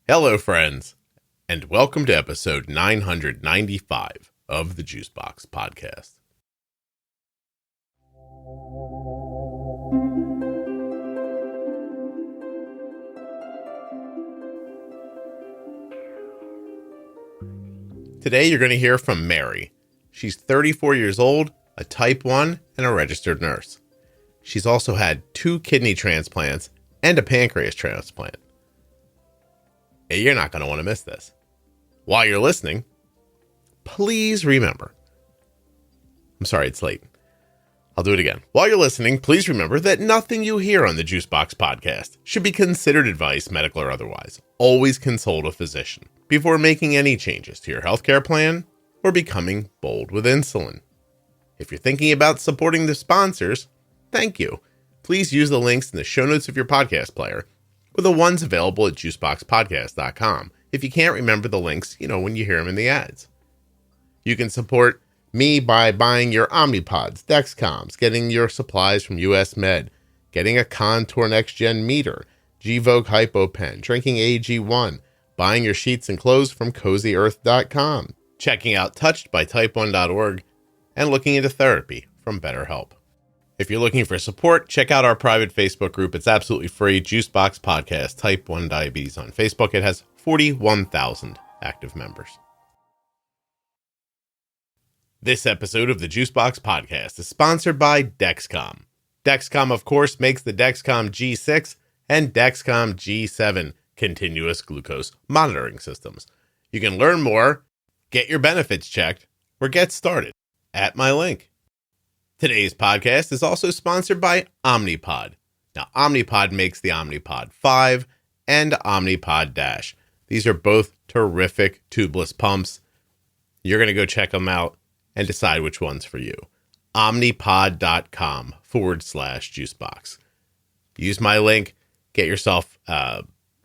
Hello, friends, and welcome to episode 995 of the Juicebox Podcast. Today, you're going to hear from Mary. She's 34 years old, a type 1, and a registered nurse. She's also had 2 kidney transplants and a pancreas transplant. Hey, you're not going to want to miss this. While you're listening, please remember. I'm sorry, it's late. I'll do it again. While you're listening, please remember that nothing you hear on the Juicebox Podcast should be considered advice, medical or otherwise. Always consult a physician before making any changes to your healthcare plan or becoming bold with insulin. If you're thinking about supporting the sponsors, thank you. Please use the links in the show notes of your podcast player or the ones available at juiceboxpodcast.com. If you can't remember the links, when you hear them in the ads. You can support me by buying your Omnipods, Dexcoms, getting your supplies from US Med, getting a Contour Next Gen meter, Gvoke HypoPen, drinking AG1, buying your sheets and clothes from CozyEarth.com, checking out touchedbytype1.org, and looking into therapy from BetterHelp. If you're looking for support, check out our private Facebook group. It's absolutely free. Juicebox Podcast, Type 1 Diabetes on Facebook. It has 41,000 active members. This episode of the Juicebox Podcast is sponsored by Dexcom. Dexcom, of course, makes the Dexcom G6 and Dexcom G7 continuous glucose monitoring systems. You can learn more, get your benefits checked, or get started at my link. Today's podcast is also sponsored by Omnipod. Now, Omnipod makes the Omnipod 5 and Omnipod DASH. These are both terrific tubeless pumps. You're going to go check them out and decide which one's for you. Omnipod.com/juicebox. Use my link, get yourself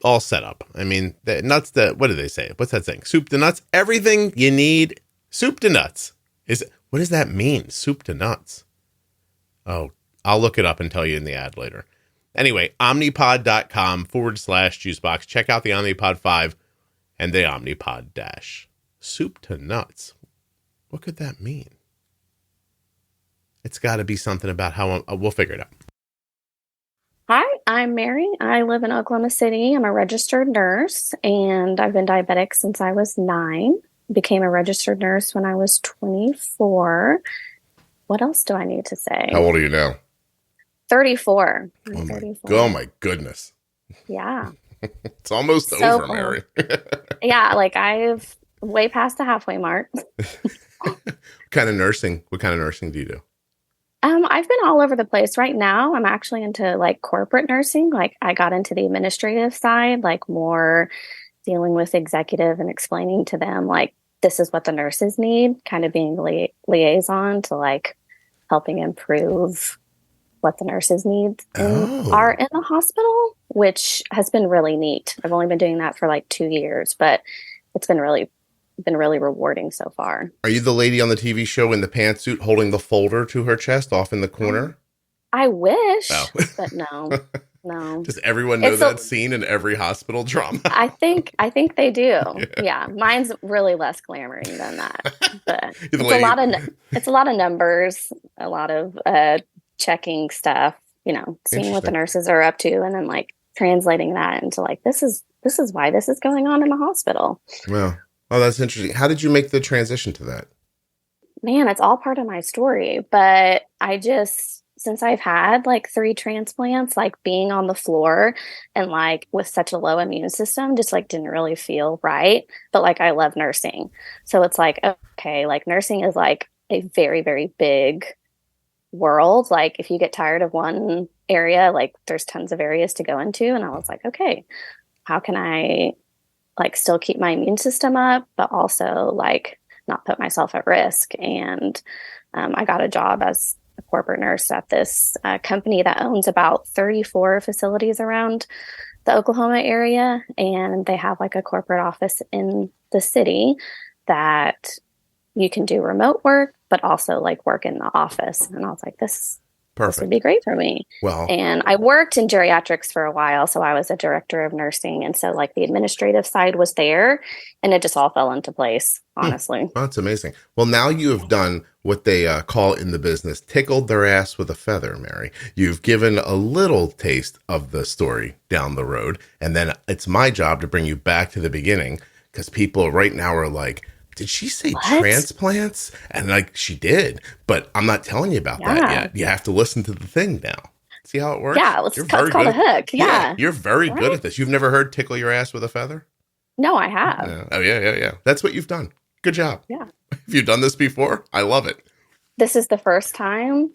all set up. I mean, the nuts, what do they say? What's that saying? Soup to nuts? Everything you need, soup to nuts. What does that mean? Soup to nuts. Oh, I'll look it up and tell you in the ad later. Anyway, omnipod.com/juicebox. Check out the Omnipod 5 and the Omnipod DASH. Soup to nuts. What could that mean? It's got to be something about how we'll figure it out. Hi, I'm Mary. I live in Oklahoma City. I'm a registered nurse, and I've been diabetic since I was 9. Became a registered nurse when I was 24. What else do I need to say? How old are you now? 34. Oh my goodness. Yeah. It's almost over, Mary. Yeah, I've way past the halfway mark. What kind of nursing do you do? I've been all over the place. Right now, I'm actually into corporate nursing. I got into the administrative side, more dealing with executive and explaining to them, this is what the nurses need, kind of being liaison to helping improve what the nurses need are in the hospital, which has been really neat. I've only been doing that for 2 years, but it's been really rewarding so far. Are you the lady on the TV show in the pantsuit holding the folder to her chest off in the corner? I wish, but no. Does everyone know that scene in every hospital drama? I think they do. Yeah. Mine's really less glamoring than that. But it's a lot of numbers, a lot of checking stuff, seeing what the nurses are up to, and then translating that into this is why this is going on in the hospital. Well, that's interesting. How did you make the transition to that? Man, it's all part of my story, but since I've had 3 transplants, being on the floor and with such a low immune system just didn't really feel right. But I love nursing. So it's okay, nursing is a very, very big world. If you get tired of one area, there's tons of areas to go into. And I was okay, how can I still keep my immune system up, but also not put myself at risk? And I got a job as a corporate nurse at this company that owns about 34 facilities around the Oklahoma area. And they have a corporate office in the city that you can do remote work, but also work in the office. And I was this This would be great for me. Well, and I worked in geriatrics for a while. So I was a director of nursing. And so like the administrative side was there and it just all fell into place, honestly. Oh, that's amazing. Well, now you have done what they call in the business, tickled their ass with a feather, Mary. You've given a little taste of the story down the road. And then it's my job to bring you back to the beginning because people right now are like, did she say transplants? And like, she did, but I'm not telling you about that yet. You have to listen to the thing now. See how it works? Yeah, it's called a hook. Yeah. You're very good at this. You've never heard tickle your ass with a feather? No, I have. Oh, yeah. That's what you've done. Good job. Yeah. Have you done this before? I love it. This is the first time.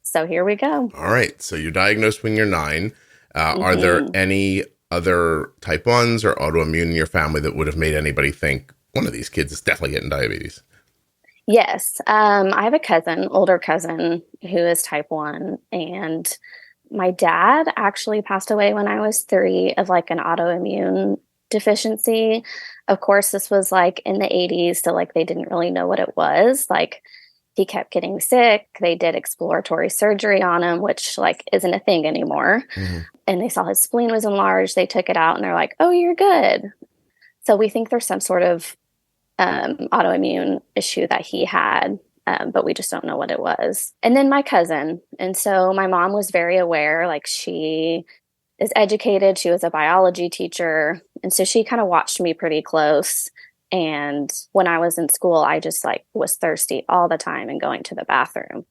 So here we go. All right. So you're diagnosed when you're 9. Are there any other type 1s or autoimmune in your family that would have made anybody think one of these kids is definitely getting diabetes? Yes. I have a older cousin who is type 1. And my dad actually passed away when I was 3 of like an autoimmune deficiency. Of course, this was like in the 80s. So like they didn't really know what it was. Like he kept getting sick. They did exploratory surgery on him, which like isn't a thing anymore. And they saw his spleen was enlarged. They took it out and they're like, oh, you're good. So we think there's some sort of autoimmune issue that he had, but we just don't know what it was. And then my cousin. And so my mom was very aware, like she is educated. She was a biology teacher. And so she kind of watched me pretty close. And when I was in school, I just like was thirsty all the time and going to the bathroom.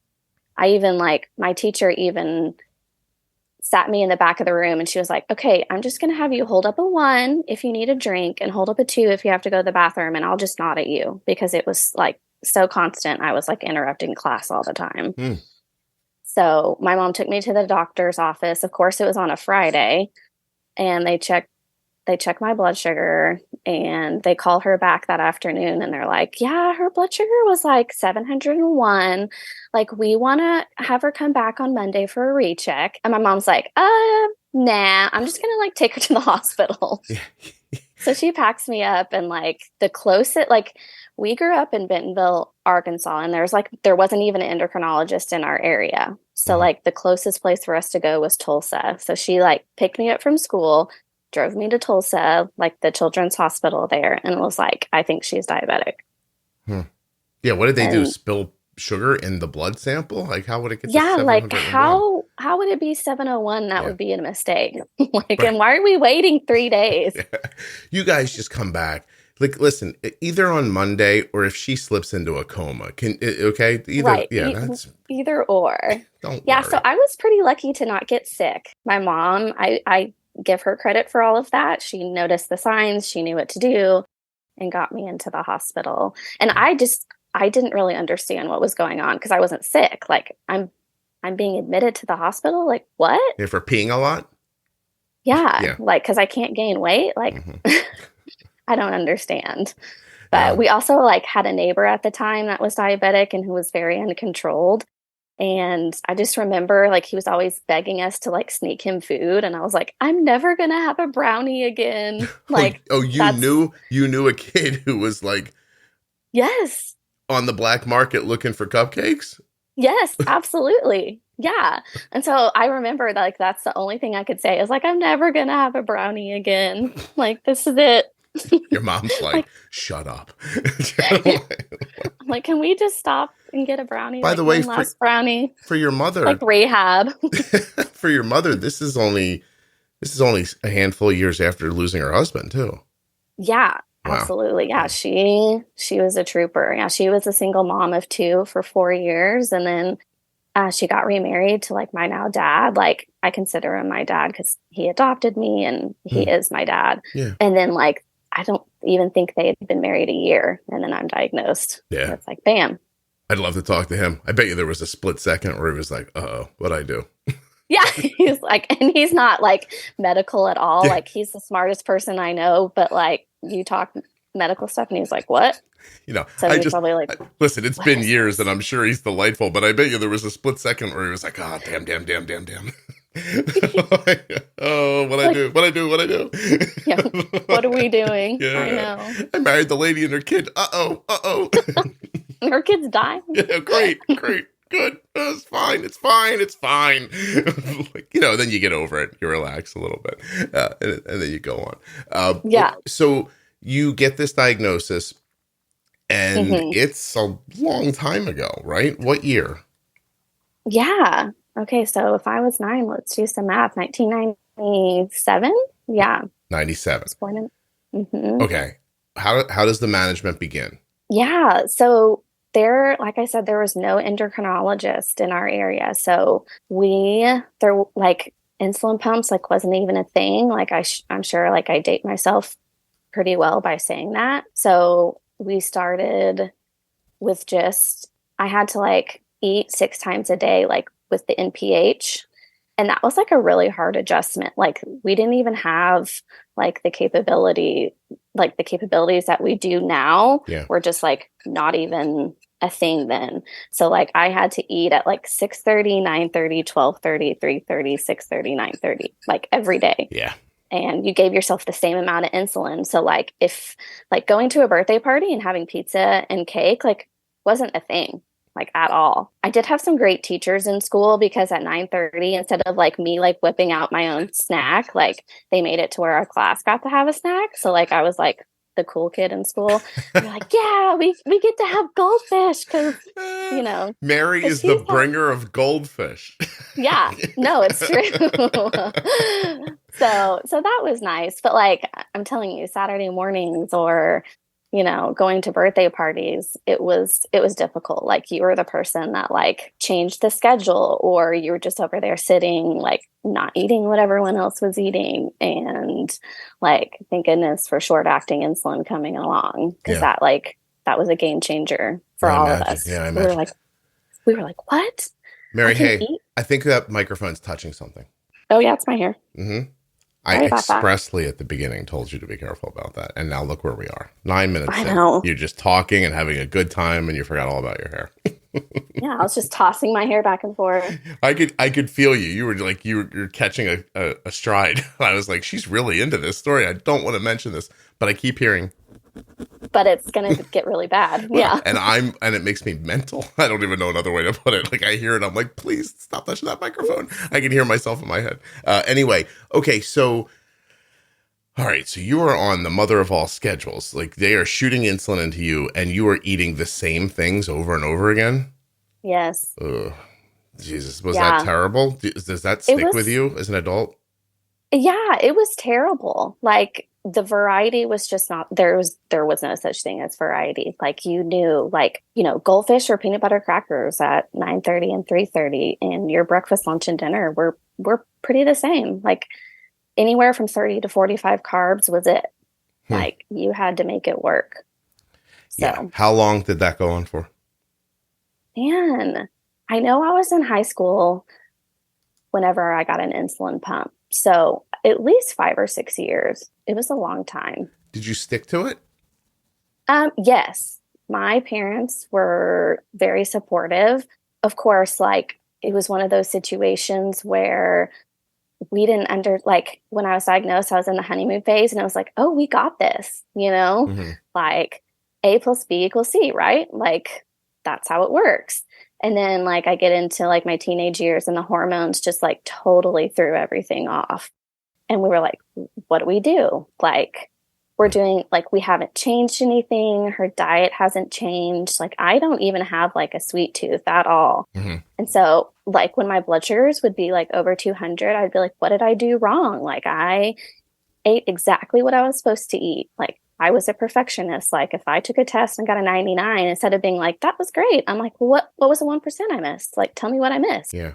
I even like my teacher even sat me in the back of the room and she was like, okay, I'm just going to have you hold up a 1 if you need a drink and hold up a 2 if you have to go to the bathroom. And I'll just nod at you because it was like so constant. I was like interrupting class all the time. So my mom took me to the doctor's office. Of course, it was on a Friday and they checked my blood sugar and they call her back that afternoon and they're like, yeah, her blood sugar was like 701. Like, we want to have her come back on Monday for a recheck. And my mom's like, nah, I'm just going to like take her to the hospital. So she packs me up and like the closest, like we grew up in Bentonville, Arkansas, and there wasn't even an endocrinologist in our area. So like the closest place for us to go was Tulsa. So she like picked me up from school, drove me to Tulsa, like the children's hospital there, and was like, I think she's diabetic. Yeah, what did they do? Spill sugar in the blood sample? Like, how would it get to 701? Like how would it be 701? That would be a mistake. And why are we waiting 3 days? You guys just come back. Like, listen, either on Monday or if she slips into a coma, okay? Either or. Don't worry. So I was pretty lucky to not get sick. My mom, I give her credit for all of that. She noticed the signs, she knew what to do, and got me into the hospital. And I didn't really understand what was going on because I wasn't sick. Like, I'm being admitted to the hospital. Like, what? Yeah, for peeing a lot? Yeah. Like, because I can't gain weight. Like, I don't understand. But we also like had a neighbor at the time that was diabetic and who was very uncontrolled. And I just remember like he was always begging us to like sneak him food. And I was like, I'm never going to have a brownie again. Like, you knew a kid who was like, yes, on the black market looking for cupcakes? Yes, absolutely. Yeah. And so I remember like, that's the only thing I could say is like, I'm never going to have a brownie again. Like, this is it. Your mom's like, shut up. I'm like, can we just stop and get a brownie? By the way, last brownie for your mother, like rehab. For your mother, this is only a handful of years after losing her husband too. Yeah, absolutely. Yeah, she was a trooper. Yeah, she was a single mom of 2 for 4 years, and then she got remarried to like my now dad. Like, I consider him my dad because he adopted me, and he is my dad. Yeah. And then like, I don't even think they had been married a year, and then I'm diagnosed. Yeah. It's like, bam. I'd love to talk to him. I bet you there was a split second where he was like, uh-oh, what'd I do? Yeah. He's like, and he's not like medical at all. Yeah. Like, he's the smartest person I know, but like, you talk medical stuff and he's like, what? You know, so he's probably like, listen, it's been years and I'm sure he's delightful, but I bet you there was a split second where he was like, oh, damn. Oh, what I do. Yeah. What are we doing? Yeah. I know. I married the lady and her kid. Uh-oh. Her kid's dying. Yeah, great. good. It's fine. It's fine. It's fine. Like, then you get over it. You relax a little bit. And then you go on. Yeah. So you get this diagnosis, and it's a long time ago, right? What year? Yeah. Okay. So if I was 9, let's do some math. 1997. Yeah. 97. I was born in. Okay. How does the management begin? Yeah. So like I said, there was no endocrinologist in our area. So insulin pumps, like, wasn't even a thing. Like, I'm sure, like, I date myself pretty well by saying that. So we started with I had to, like, eat 6 times a day, like, with the NPH. And that was, like, a really hard adjustment. Like, we didn't even have, like, the capabilities that we do now. Yeah. Were just, like, not even a thing then. So, like, I had to eat at, like, 6:30, 9:30, 12:30, 3:30, 6:30, 9:30, like, every day. Yeah. And you gave yourself the same amount of insulin. So, like, if, like, going to a birthday party and having pizza and cake, like, wasn't a thing, like, at all. I did have some great teachers in school, because at 9:30, instead of, like, me, like, whipping out my own snack, like, they made it to where our class got to have a snack. So, like, I was, like, the cool kid in school. They're like, yeah, we get to have goldfish, because, Mary is the bringer of goldfish. Yeah, no, it's true. So that was nice. But, like, I'm telling you, Saturday mornings or, going to birthday parties, it was difficult. Like, you were the person that, like, changed the schedule, or you were just over there sitting, like, not eating what everyone else was eating. And, like, thank goodness for short acting insulin coming along, because that was a game changer for all of us. Yeah, I imagine. We were like, what? Mary, hey, I think that microphone's touching something. Oh, yeah, it's my hair. I expressly at the beginning told you to be careful about that. And now look where we are. 9 minutes I know. You're just talking and having a good time, and you forgot all about your hair. Yeah, I was just tossing my hair back and forth. I could feel you. You were like, you're catching a stride. I was like, she's really into this story. I don't want to mention this, but I keep hearing. But it's going to get really bad. Well, yeah. And it makes me mental. I don't even know another way to put it. Like, I hear it. I'm like, please stop touching that microphone. I can hear myself in my head. Anyway. Okay. So, all right. So you are on the mother of all schedules. Like, they are shooting insulin into you, and you are eating the same things over and over again. Yes. Ugh. Jesus. Was that terrible? Does that stick with you as an adult? Yeah, it was terrible. Like, the variety was just not there. Was no such thing as variety. Like, you knew, like, goldfish or peanut butter crackers at 9:30 and 3:30, and your breakfast, lunch, and dinner were pretty the same. Like, anywhere from 30 to 45 carbs was it. Like, you had to make it work. So, yeah. How long did that go on for? Man, I know I was in high school whenever I got an insulin pump. So at least 5 or 6 years. It was a long time. Did you stick to it? Yes. My parents were very supportive. Of course, like, it was one of those situations where we didn't when I was diagnosed, I was in the honeymoon phase, and I was like, oh, we got this, like, A plus B equals C, right? Like, that's how it works. And then, like, I get into, like, my teenage years, and the hormones just, like, totally threw everything off. And we were like, what do we do? Like, we're doing, like, we haven't changed anything. Her diet hasn't changed. Like, I don't even have, like, a sweet tooth at all. And so, like, when my blood sugars would be, like, over 200, I'd be like, what did I do wrong? Like, I ate exactly what I was supposed to eat. Like, I was a perfectionist. Like, if I took a test and got a 99, instead of being like, that was great, I'm like, well, what was the 1% I missed? Like, tell me what I missed. Yeah.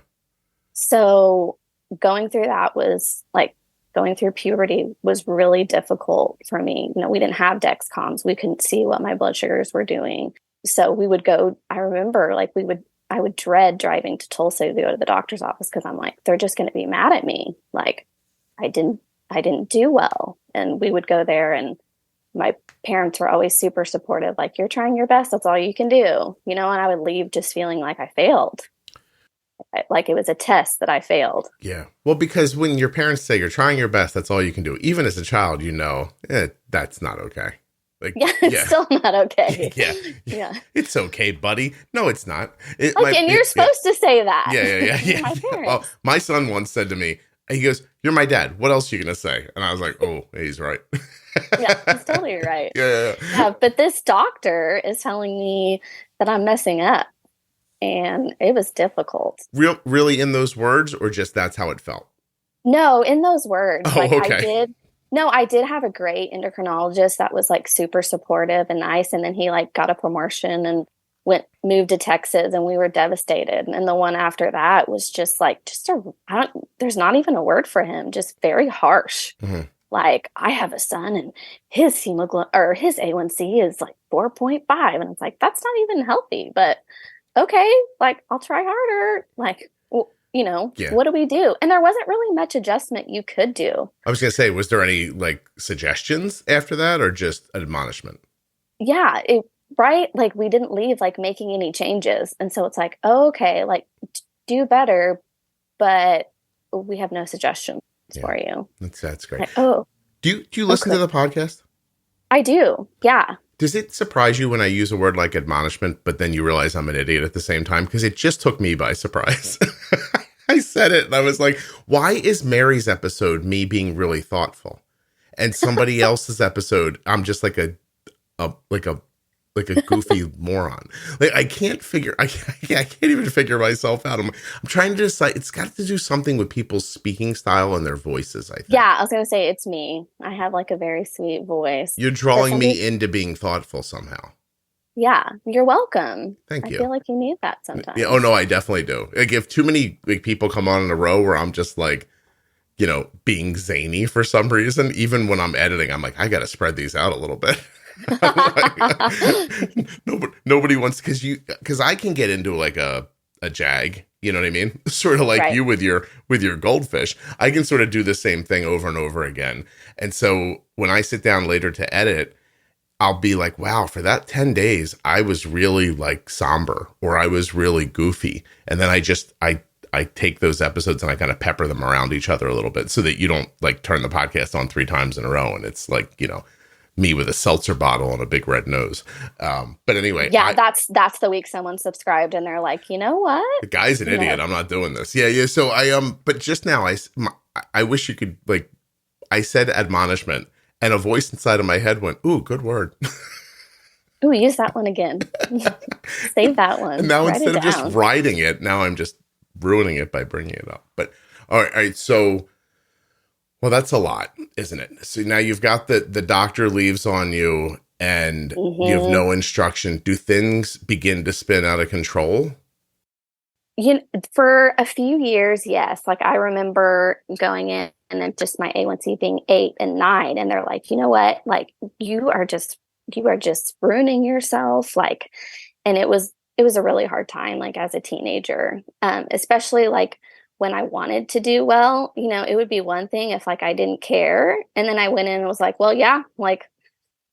So going through that was, like, going through puberty was really difficult for me. We didn't have Dexcoms. We couldn't see what my blood sugars were doing. So we would go, I remember, like, I would dread driving to Tulsa to go to the doctor's office, because I'm like, they're just going to be mad at me. Like, I didn't do well. And we would go there, and my parents were always super supportive. Like, you're trying your best. That's all you can do. And I would leave just feeling like I failed. Like, it was a test that I failed. Yeah. Well, because when your parents say you're trying your best, that's all you can do. Even as a child, that's not okay. Like, Yeah, it's still not okay. Yeah. Yeah. It's okay, buddy. No, it's not. You're supposed to say that. Yeah. My Well, parents. my son once said to me, he goes, "You're my dad. What else are you going to say?" And I was like, "Oh, he's right." Yeah, he's totally right. Yeah. But this doctor is telling me that I'm messing up, and it was difficult. Really in those words, or just that's how it felt? No, in those words. Oh, okay. I did have a great endocrinologist that was like super supportive and nice. And then he like got a promotion and moved to Texas, and we were devastated. And the one after that was just like, there's not even a word for him, just very harsh. Mm-hmm. Like, I have a son and his his A1C is like 4.5. And it's like, that's not even healthy, but okay, like I'll try harder. Like, what do we do? And there wasn't really much adjustment you could do. I was going to say, was there any like suggestions after that, or just admonishment? Yeah, right. Like, we didn't leave like making any changes. And so it's like, oh, okay, like do better, but we have no suggestions for you. That's great. Like, oh, do you listen to the podcast? I do. Yeah. Does it surprise you when I use a word like admonishment, but then you realize I'm an idiot at the same time? Because it just took me by surprise. I said it and I was like, why is Mary's episode me being really thoughtful? And somebody else's episode, I'm just like a goofy moron. Like, I can't even figure myself out. I'm trying to decide. It's got to do something with people's speaking style and their voices, I think. Yeah, I was going to say, it's me. I have like a very sweet voice. You're drawing me into being thoughtful somehow. Yeah, you're welcome. Thank you. I feel like you need that sometimes. Yeah, oh no, I definitely do. Like, if too many people come on in a row where I'm just like, being zany for some reason, even when I'm editing, I'm like, I got to spread these out a little bit. Nobody wants, because I can get into like a jag, you know what I mean? Sort of like right. You with your goldfish. I can sort of do the same thing over and over again. And so when I sit down later to edit, I'll be like, wow, for that 10 days, I was really like somber, or I was really goofy. And then I take those episodes and I kind of pepper them around each other a little bit, so that you don't like turn the podcast on 3 times in a row and it's like, me with a seltzer bottle and a big red nose. But anyway. Yeah, that's the week someone subscribed and they're like, you know what? The guy's an idiot. I'm not doing this. Yeah. So but just now I wish you could, like, I said admonishment and a voice inside of my head went, ooh, good word. Ooh, use that one again. Save that one. And now instead of just writing it, now I'm just ruining it by bringing it up. But all right. So, well, that's a lot, isn't it? So now you've got the doctor leaves on you and you have no instruction. Do things begin to spin out of control? For a few years, yes. Like, I remember going in and then just my A1C being 8 and 9. And they're like, you know what? Like, you are just ruining yourself. Like, and it was a really hard time, like, as a teenager, especially like when I wanted to do well. It would be one thing if like I didn't care. And then I went in and was like, well, yeah, like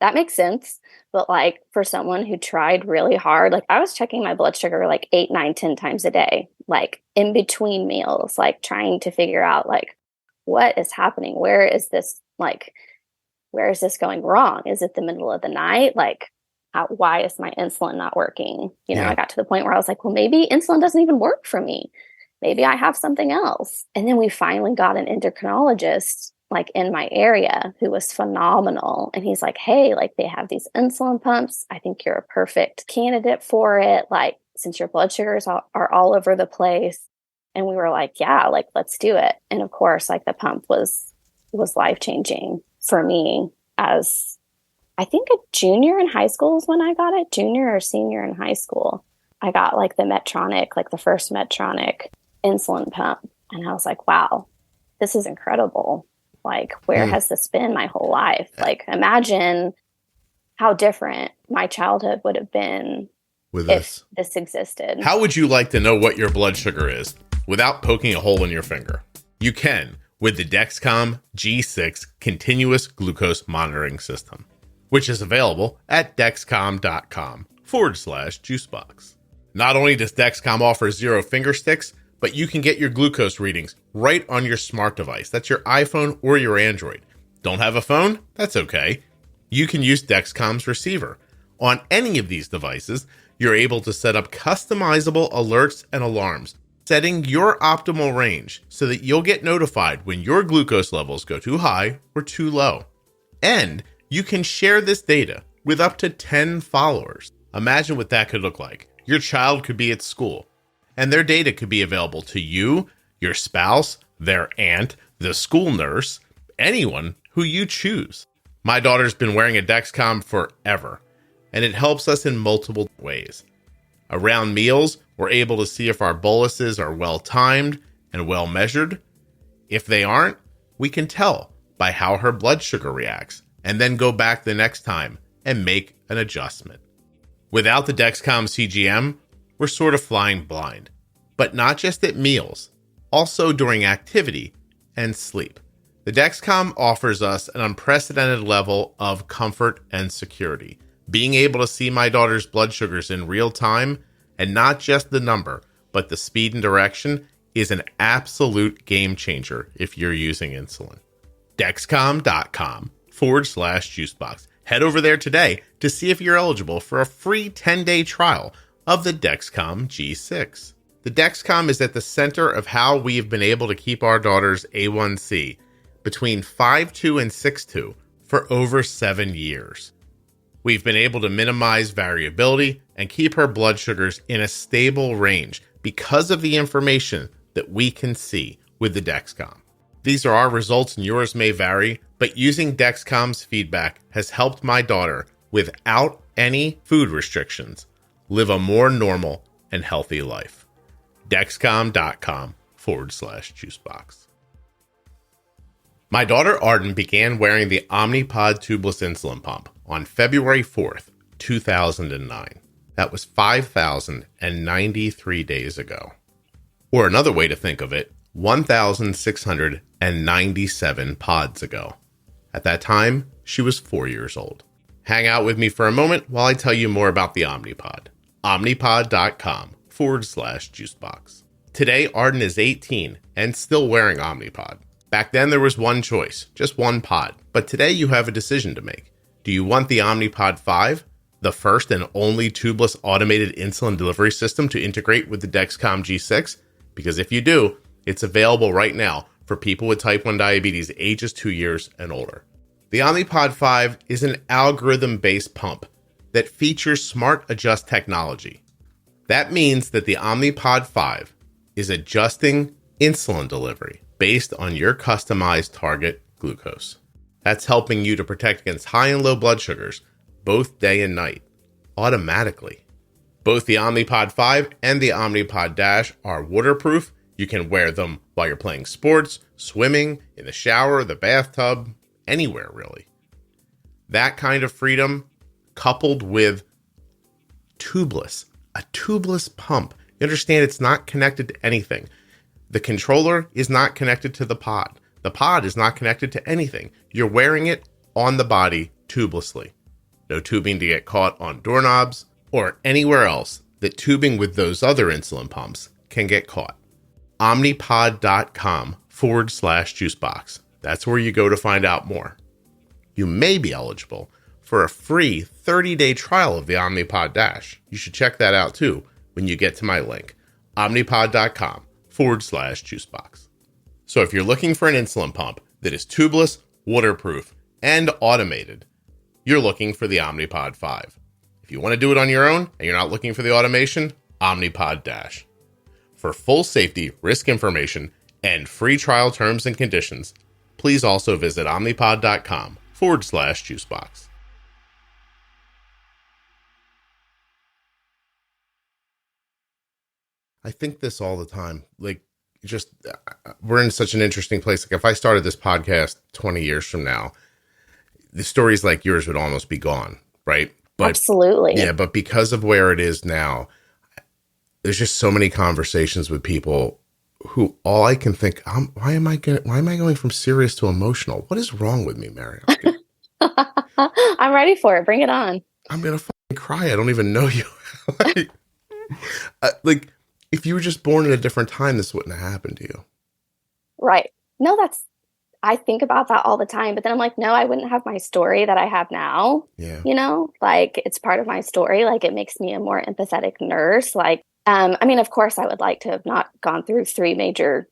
that makes sense. But like, for someone who tried really hard, like I was checking my blood sugar like 8, 9, 10 times a day, like in between meals, like trying to figure out like, what is happening? Where is this going wrong? Is it the middle of the night? Like, why is my insulin not working? I got to the point where I was like, well, maybe insulin doesn't even work for me. Maybe I have something else. And then we finally got an endocrinologist like in my area who was phenomenal. And he's like, hey, like they have these insulin pumps. I think you're a perfect candidate for it. Like, since your blood sugars are all over the place. And we were like, yeah, like, let's do it. And of course, like the pump was life-changing for me, as I think a junior in high school is when I got it, junior or senior in high school. I got like the Medtronic, like the first Medtronic insulin pump. And I was like, wow, this is incredible. Like, where has this been my whole life? Like, imagine how different my childhood would have been if this existed. How would you like to know what your blood sugar is without poking a hole in your finger? You can with the Dexcom G6 continuous glucose monitoring system, which is available at dexcom.com/juicebox. Not only does Dexcom offer 0 finger sticks, but you can get your glucose readings right on your smart device. That's your iPhone or your Android. Don't have a phone? That's okay. You can use Dexcom's receiver. On any of these devices, you're able to set up customizable alerts and alarms, setting your optimal range so that you'll get notified when your glucose levels go too high or too low. And you can share this data with up to 10 followers. Imagine what that could look like. Your child could be at school, and their data could be available to you, your spouse, their aunt, the school nurse, anyone who you choose. My daughter's been wearing a Dexcom forever, and it helps us in multiple ways. Around meals, we're able to see if our boluses are well timed and well measured. If they aren't, we can tell by how her blood sugar reacts, and then go back the next time and make an adjustment. Without the Dexcom CGM, we're sort of flying blind, but not just at meals, also during activity and sleep. The Dexcom offers us an unprecedented level of comfort and security. Being able to see my daughter's blood sugars in real time, and not just the number, but the speed and direction, is an absolute game changer if you're using insulin. Dexcom.com/juicebox. Head over there today to see if you're eligible for a free 10-day trial of the Dexcom G6. The Dexcom is at the center of how we have been able to keep our daughter's A1C between 5.2 and 6.2 for over 7 years. We've been able to minimize variability and keep her blood sugars in a stable range because of the information that we can see with the Dexcom. These are our results and yours may vary, but using Dexcom's feedback has helped my daughter, without any food restrictions, live a more normal and healthy life. Dexcom.com/juicebox. My daughter Arden began wearing the Omnipod tubeless insulin pump on February 4th, 2009. That was 5,093 days ago. Or another way to think of it, 1,697 pods ago. At that time, she was 4 years old. Hang out with me for a moment while I tell you more about the Omnipod. Omnipod.com/juicebox. Today, Arden is 18 and still wearing Omnipod. Back then, there was one choice, just one pod. But today, you have a decision to make. Do you want the Omnipod 5, the first and only tubeless automated insulin delivery system to integrate with the Dexcom G6? Because if you do, it's available right now for people with type 1 diabetes ages 2 years and older. The Omnipod 5 is an algorithm-based pump that features Smart Adjust technology. That means that the Omnipod 5 is adjusting insulin delivery based on your customized target glucose. That's helping you to protect against high and low blood sugars, both day and night, automatically. Both the Omnipod 5 and the Omnipod DASH are waterproof. You can wear them while you're playing sports, swimming, in the shower, the bathtub, anywhere really. That kind of freedom, coupled with tubeless, a tubeless pump. You understand it's not connected to anything. The controller is not connected to the pod. The pod is not connected to anything. You're wearing it on the body tubelessly. No tubing to get caught on doorknobs or anywhere else that tubing with those other insulin pumps can get caught. Omnipod.com/juicebox. That's where you go to find out more. You may be eligible for a free 30-day trial of the Omnipod DASH. You should check that out too when you get to my link, omnipod.com/juicebox. So if you're looking for an insulin pump that is tubeless, waterproof, and automated, you're looking for the Omnipod 5. If you want to do it on your own and you're not looking for the automation, Omnipod DASH. For full safety, risk information, and free trial terms and conditions, please also visit omnipod.com/juicebox. I think this all the time. We're in such an interesting place. Like if I started this podcast 20 years from now, the stories like yours would almost be gone, right? But, absolutely. Yeah, but because of where it is now, there's just so many conversations with people who all I can think, why am I going from serious to emotional? What is wrong with me, Mary? I'm ready for it. Bring it on. I'm going to fucking cry. I don't even know you. If you were just born at a different time, this wouldn't have happened to you. Right. No, I think about that all the time, but then I'm like, no, I wouldn't have my story that I have now. Yeah. You know, like it's part of my story. Like it makes me a more empathetic nurse. Like, I mean, of course I would like to have not gone through 3 major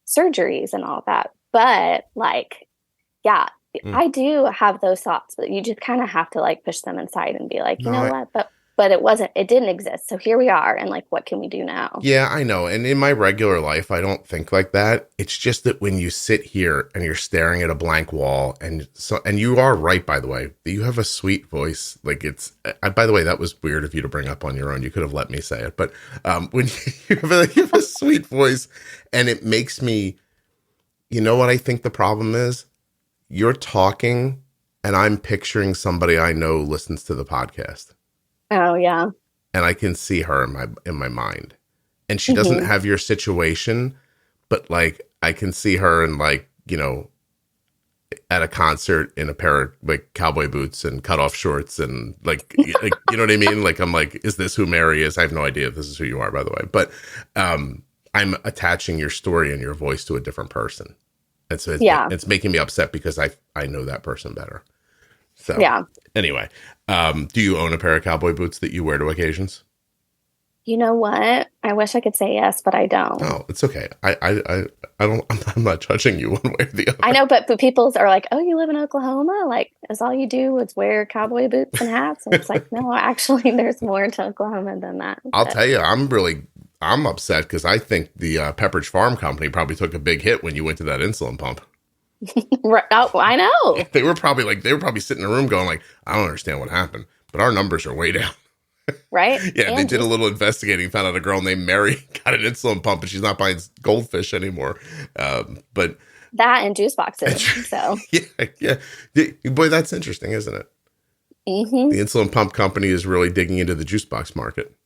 surgeries and all that, but like, yeah, I do have those thoughts, but you just kind of have to like push them inside and be like, you know what? But it didn't exist. So here we are. And like, what can we do now? Yeah, I know. And in my regular life, I don't think like that. It's just that when you sit here and you're staring at a blank wall, and you are right, by the way, you have a sweet voice. Like by the way, that was weird of you to bring up on your own. You could have let me say it. But when you have a sweet voice, and it makes me, you know what I think the problem is? You're talking and I'm picturing somebody I know listens to the podcast. Oh, yeah. And I can see her in my mind. And she doesn't have your situation, but like I can see her in like, you know, at a concert in a pair of like cowboy boots and cutoff shorts and like, you know what I mean? Like, I'm like, is this who Mary is? I have no idea if this is who you are, by the way. But I'm attaching your story and your voice to a different person. And so it's making me upset because I know that person better. So anyway, do you own a pair of cowboy boots that you wear to occasions? You know what? I wish I could say yes, but I don't. Oh, it's okay. I don't. I'm not judging you one way or the other. I know, but people are like, "Oh, you live in Oklahoma? Like, is all you do is wear cowboy boots and hats?" And it's like, no, actually, there's more to Oklahoma than that. I'll tell you, I'm upset because I think the Pepperidge Farm Company probably took a big hit when you went to that insulin pump. Oh, I know. They were probably sitting in a room going like, I don't understand what happened, but our numbers are way down. Right? Yeah, and they did a little investigating, found out a girl named Mary got an insulin pump and she's not buying goldfish anymore. But that and juice boxes. So yeah. Boy, that's interesting, isn't it? Mm-hmm. The insulin pump company is really digging into the juice box market.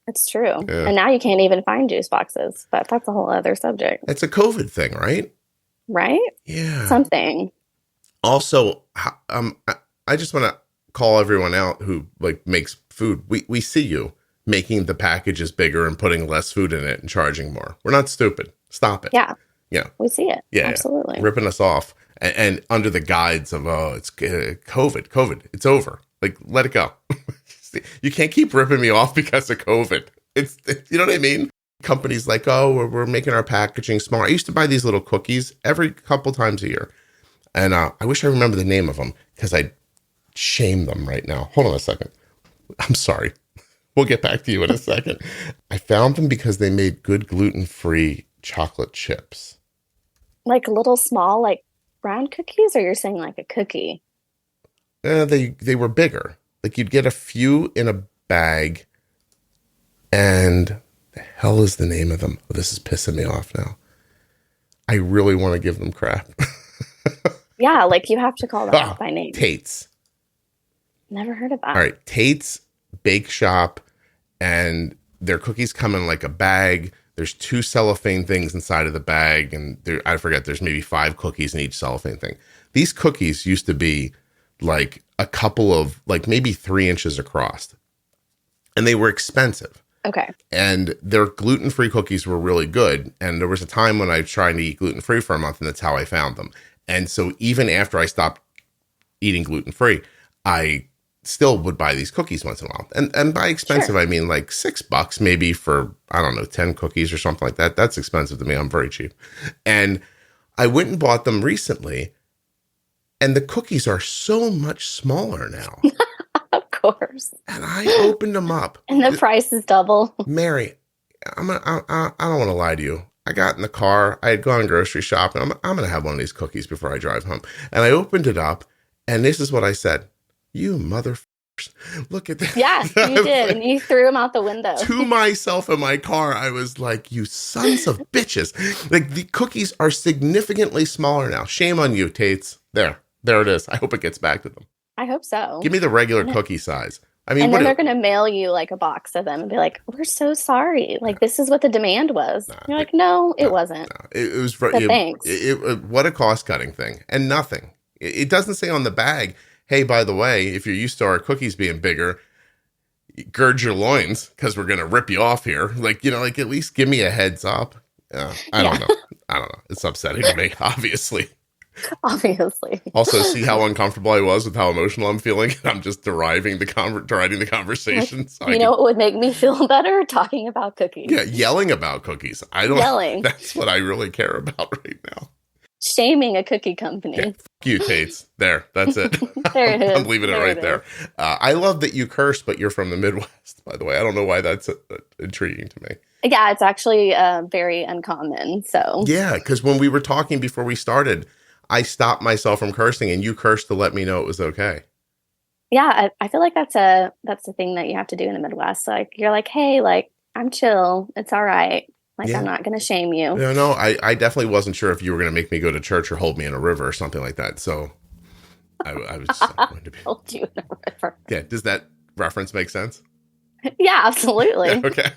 It's true. Yeah. And now you can't even find juice boxes, but that's a whole other subject. It's a COVID thing, right? Right? Yeah. Something. Also, I just want to call everyone out who like makes food. We see you making the packages bigger and putting less food in it and charging more. We're not stupid. Stop it. Yeah. Yeah. We see it. Yeah. Absolutely. Ripping us off. And under the guides of, it's COVID. It's over. Like, let it go. You can't keep ripping me off because of COVID. You know what I mean? Companies like, we're making our packaging smaller. I used to buy these little cookies every couple times a year. And I wish I remember the name of them because I'd shame them right now. Hold on a second. I'm sorry. We'll get back to you in a second. I found them because they made good gluten-free chocolate chips. Like little small, like brown cookies, or you're saying like a cookie? They were bigger. Like you'd get a few in a bag. And the hell is the name of them? Oh, this is pissing me off now. I really want to give them crap. Yeah, like you have to call them out by name. Tate's. Never heard of that. All right, Tate's Bake Shop, and their cookies come in like a bag. There's 2 cellophane things inside of the bag, and I forget, there's maybe 5 cookies in each cellophane thing. These cookies used to be like a couple of, like maybe 3 inches across, and they were expensive. Okay. And their gluten-free cookies were really good, and there was a time when I was trying to eat gluten-free for a month, and that's how I found them. And so even after I stopped eating gluten-free, I still would buy these cookies once in a while. And by expensive, sure. I mean like $6 maybe for, I don't know, 10 cookies or something like that. That's expensive to me. I'm very cheap. And I went and bought them recently, and the cookies are so much smaller now. Of course. And I opened them up. And the price is double. Mary, I don't want to lie to you. I got in the car. I had gone grocery shopping. I'm going to have one of these cookies before I drive home. And I opened it up, and this is what I said. You motherfuckers, look at this. Yeah, you did. And you threw them out the window. To myself in my car, I was like, you sons of bitches. Like, the cookies are significantly smaller now. Shame on you, Tate's. There it is. I hope it gets back to them. I hope so. Give me the regular cookie size. I mean, and then they're going to mail you like a box of them and be like, we're so sorry. Like, this is what the demand was. You're like, no, it wasn't. No. It was thanks. What a cost-cutting thing. And nothing. It doesn't say on the bag, hey, by the way, if you're used to our cookies being bigger, gird your loins because we're going to rip you off here. Like, you know, like at least give me a heads up. I don't know. It's upsetting to me, obviously. Obviously. Also, see how uncomfortable I was with how emotional I'm feeling? I'm just deriving the Like, conversation so I you know can, what would make me feel better? Talking about cookies. yeah, yelling about cookies. I don't, Yelling. that's what I really care about right now. Shaming a cookie Yeah, company. fuck you, Tates. There, that's it. There it I'm is. leaving it There right it there. is. I love that you curse, but you're from the Midwest, by the way. I don't know why that's intriguing to me. Yeah, it's actually very uncommon. So Yeah, because when we were talking before we started, I stopped myself from cursing, and you cursed to let me know it was okay. yeah, I feel like that's a thing that you have to do in the Midwest. Like you're like, hey, like I'm chill. It's all right. Like I'm Yeah. not gonna shame you. No, I definitely wasn't sure if you were going to make me go to church or hold me in a river or something like that. So I was just going to be. Hold you in a river. Yeah, does that reference make sense? Yeah, absolutely. Okay.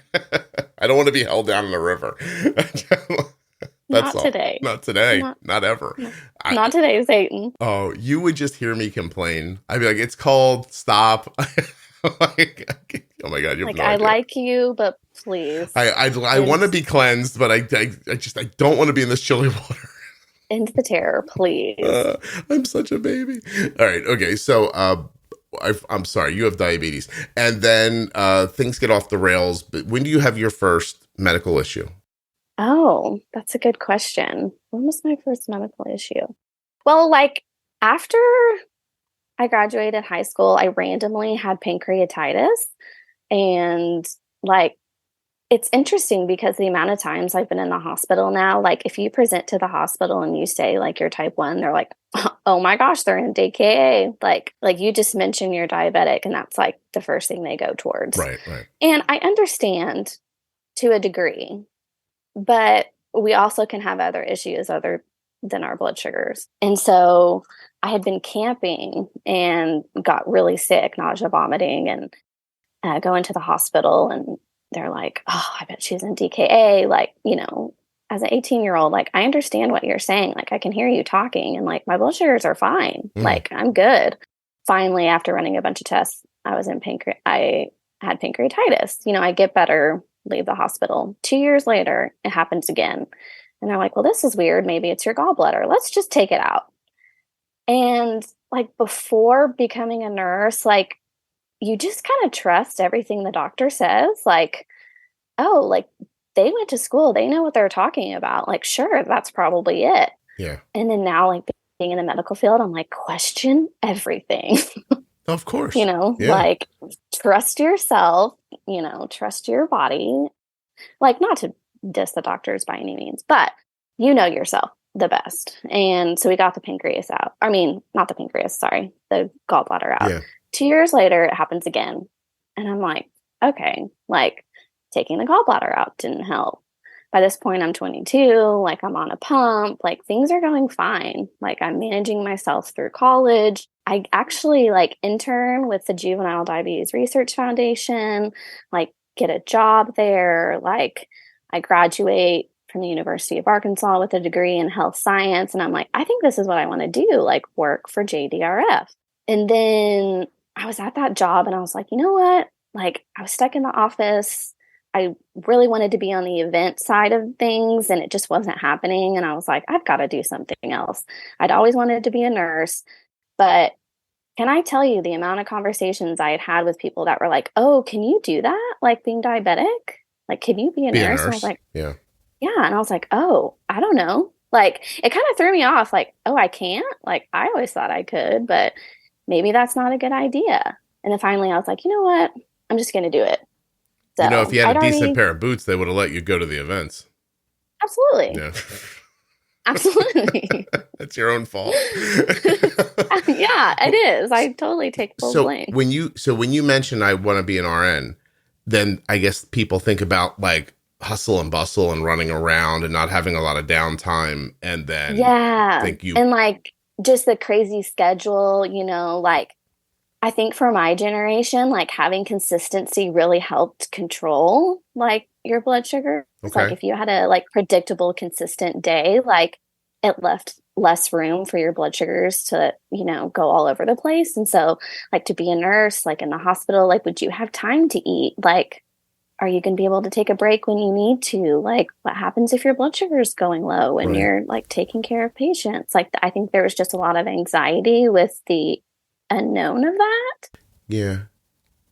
I don't want to be held down in a river. That's Not all. today. Not today. Not ever. Not today, Satan. Oh, you would just hear me complain. I'd be like, it's cold. Stop. Like, oh my God. You have Like no I idea. like you, but please. I want to be cleansed, but I don't want to be in this chilly water. Into the terror, please. I'm such a baby. All right. Okay. So, I'm sorry, you have diabetes. And then things get off the rails. But when do you have your first medical issue? Oh, that's a good question. When was my first medical issue? Well, like after I graduated high school, I randomly had pancreatitis. And like, it's interesting because the amount of times I've been in the hospital now, like if you present to the hospital and you say like you're type 1, they're like, oh my gosh, they're in DKA. Like you just mentioned you're diabetic and that's like the first thing they go towards. Right. And I understand to a degree, but we also can have other issues other than our blood sugars. And so I had been camping and got really sick, nausea, vomiting, and going to the hospital. And they're like, oh, I bet she's in DKA. Like, you know, as an 18-year-old, like, I understand what you're saying. Like, I can hear you talking and like my blood sugars are fine. Like, I'm good. Finally, after running a bunch of tests, I had pancreatitis. You know, I get better, leave the hospital. 2 years later, it happens again. And they're like, well, this is weird. Maybe it's your gallbladder. Let's just take it out. And like before becoming a nurse, like you just kind of trust everything the doctor says. Like, oh, like they went to school. They know what they're talking about. Like, sure, that's probably it. Yeah. And then now, like being in the medical field, I'm like, question everything. Of course. You know, like trust yourself, you know, trust your body. Like, not to diss the doctors by any means, but you know yourself the best. And so we got the pancreas out. I mean, not the pancreas, sorry, the gallbladder out. Yeah. 2 years later, it happens again. And I'm like, okay, like taking the gallbladder out didn't help. By this point, I'm 22, like I'm on a pump, like things are going fine. Like I'm managing myself through college. I actually like intern with the Juvenile Diabetes Research Foundation, like get a job there. Like I graduate from the University of Arkansas with a degree in health science. And I'm like, I think this is what I want to do, like work for JDRF. And then I was at that job and I was like, you know what? Like I was stuck in the office. I really wanted to be on the event side of things and it just wasn't happening. And I was like, I've got to do something else. I'd always wanted to be a nurse, but can I tell you the amount of conversations I had had with people that were like, oh, can you do that? Like being diabetic? Like, can you be a nurse? And I was like, yeah. And I was like, oh, I don't know. Like, it kind of threw me off. Like, oh, I can't? Like, I always thought I could, but maybe that's not a good idea. And then finally I was like, you know what? I'm just going to do it. So, you know, if you had a decent pair of boots, they would have let you go to the events. Absolutely. Yeah. Absolutely. That's your own fault. Yeah, it is. I totally take full blame. When you mention I want to be an RN, then I guess people think about like hustle and bustle and running around and not having a lot of downtime, and then and like just the crazy schedule, you know, like I think for my generation, like having consistency really helped control like your blood sugar. Okay. Like if you had a like predictable, consistent day, like it left less room for your blood sugars to, you know, go all over the place. And so like to be a nurse, like in the hospital, like would you have time to eat? Like are you going to be able to take a break when you need to? Like, what happens if your blood sugar is going low and you're like taking care of patients? Like, I think there was just a lot of anxiety with the unknown of that. Yeah.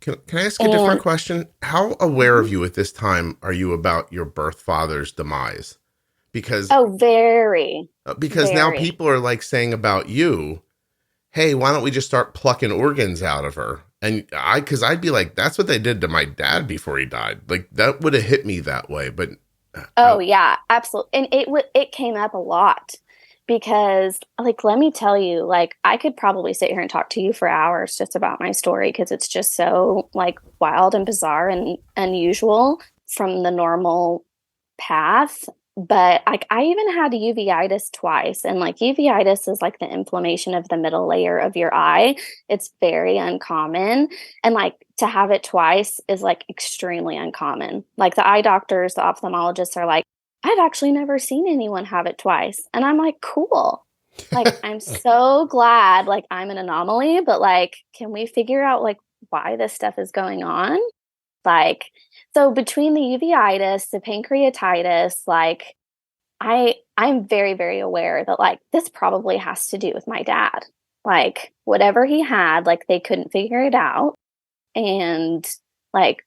Can I ask a different question? How aware of you at this time are you about your birth father's demise? Because very. Now people are like saying about you, hey, why don't we just start plucking organs out of her? And because I'd be like, that's what they did to my dad before he died. Like that would have hit me that way. But yeah, absolutely. And it came up a lot because, like, let me tell you, like, I could probably sit here and talk to you for hours just about my story because it's just so like wild and bizarre and unusual from the normal path. But like I even had uveitis twice, and like uveitis is like the inflammation of the middle layer of your eye. It's very uncommon, and like to have it twice is like extremely uncommon. Like the eye doctors, the ophthalmologists are like, I've actually never seen anyone have it twice, and I'm like, cool. Like I'm so glad. Like I'm an anomaly, but like, can we figure out like why this stuff is going on? Like. So between the uveitis, the pancreatitis, like I'm very, very aware that like this probably has to do with my dad. Like whatever he had, like they couldn't figure it out. And like,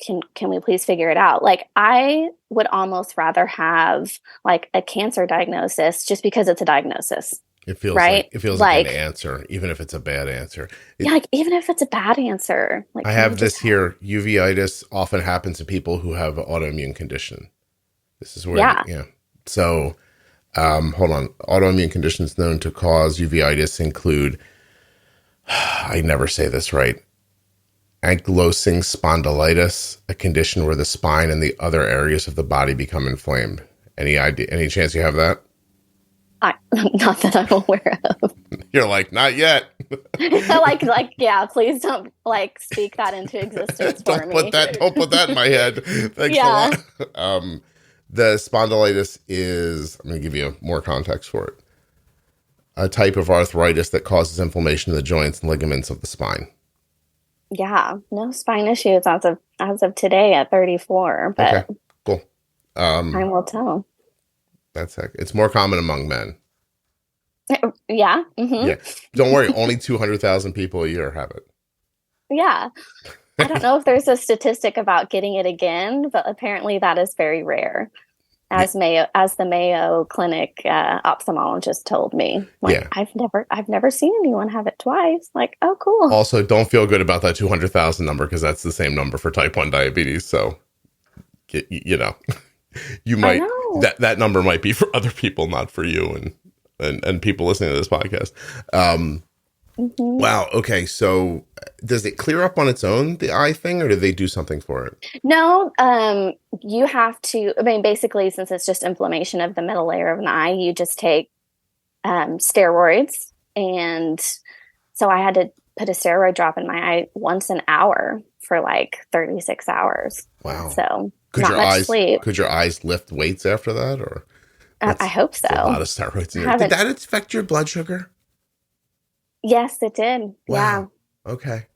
can we please figure it out? Like I would almost rather have like a cancer diagnosis just because it's a diagnosis. It feels right? like an answer, even if it's a bad answer. Yeah, like even if it's a bad answer. Like I have this here. Uveitis often happens to people who have autoimmune condition. This is where, yeah. So, hold on. Autoimmune conditions known to cause uveitis include, I never say this right, ankylosing spondylitis, a condition where the spine and the other areas of the body become inflamed. Any chance you have that? Not that I'm aware of. You're like, not yet. like, yeah, please don't like speak that into existence for me. Don't put that in my head. Thanks a lot. The spondylitis is, I'm going to give you more context for it. A type of arthritis that causes inflammation of the joints and ligaments of the spine. Yeah, no spine issues as of today at 34. But okay, cool. Time will tell. It's more common among men. Yeah. Mm-hmm. Yeah. Don't worry. Only 200,000 people a year have it. Yeah. I don't know if there's a statistic about getting it again, but apparently that is very rare. As the Mayo Clinic ophthalmologist told me. Like, yeah. I've never seen anyone have it twice. Like, oh, cool. Also, don't feel good about that 200,000 number because that's the same number for type 1 diabetes. So, you know. You might that number might be for other people, not for you and people listening to this podcast. Wow. Okay. So does it clear up on its own, the eye thing, or do they do something for it? No. You have to. I mean, basically, since it's just inflammation of the middle layer of an eye, you just take steroids, and so I had to put a steroid drop in my eye once an hour for like 36 hours. Wow. So. Could your eyes lift weights after that, or? I hope so. A lot of steroids in there. Did that affect your blood sugar? Yes, it did. Wow. Yeah. Okay.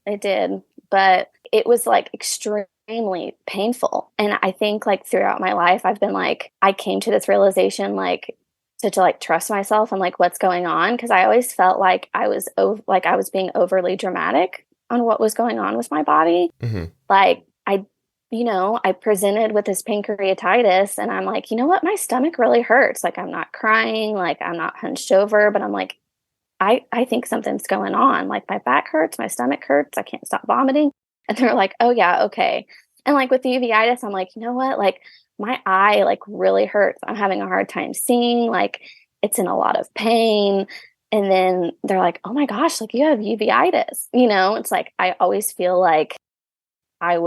It did, but it was like extremely painful, and I think like throughout my life, I've been like, I came to this realization like to like trust myself and like what's going on, because I always felt like I was being overly dramatic on what was going on with my body. Mm-hmm. Like I presented with this pancreatitis, and I'm like, you know what? My stomach really hurts. Like, I'm not crying, like I'm not hunched over, but I'm like, I think something's going on. Like my back hurts, my stomach hurts. I can't stop vomiting. And they're like, oh yeah, okay. And like with the uveitis, I'm like, you know what? Like my eye like really hurts. I'm having a hard time seeing, like it's in a lot of pain. And then they're like, oh my gosh, like you have uveitis. It's like, I always feel like I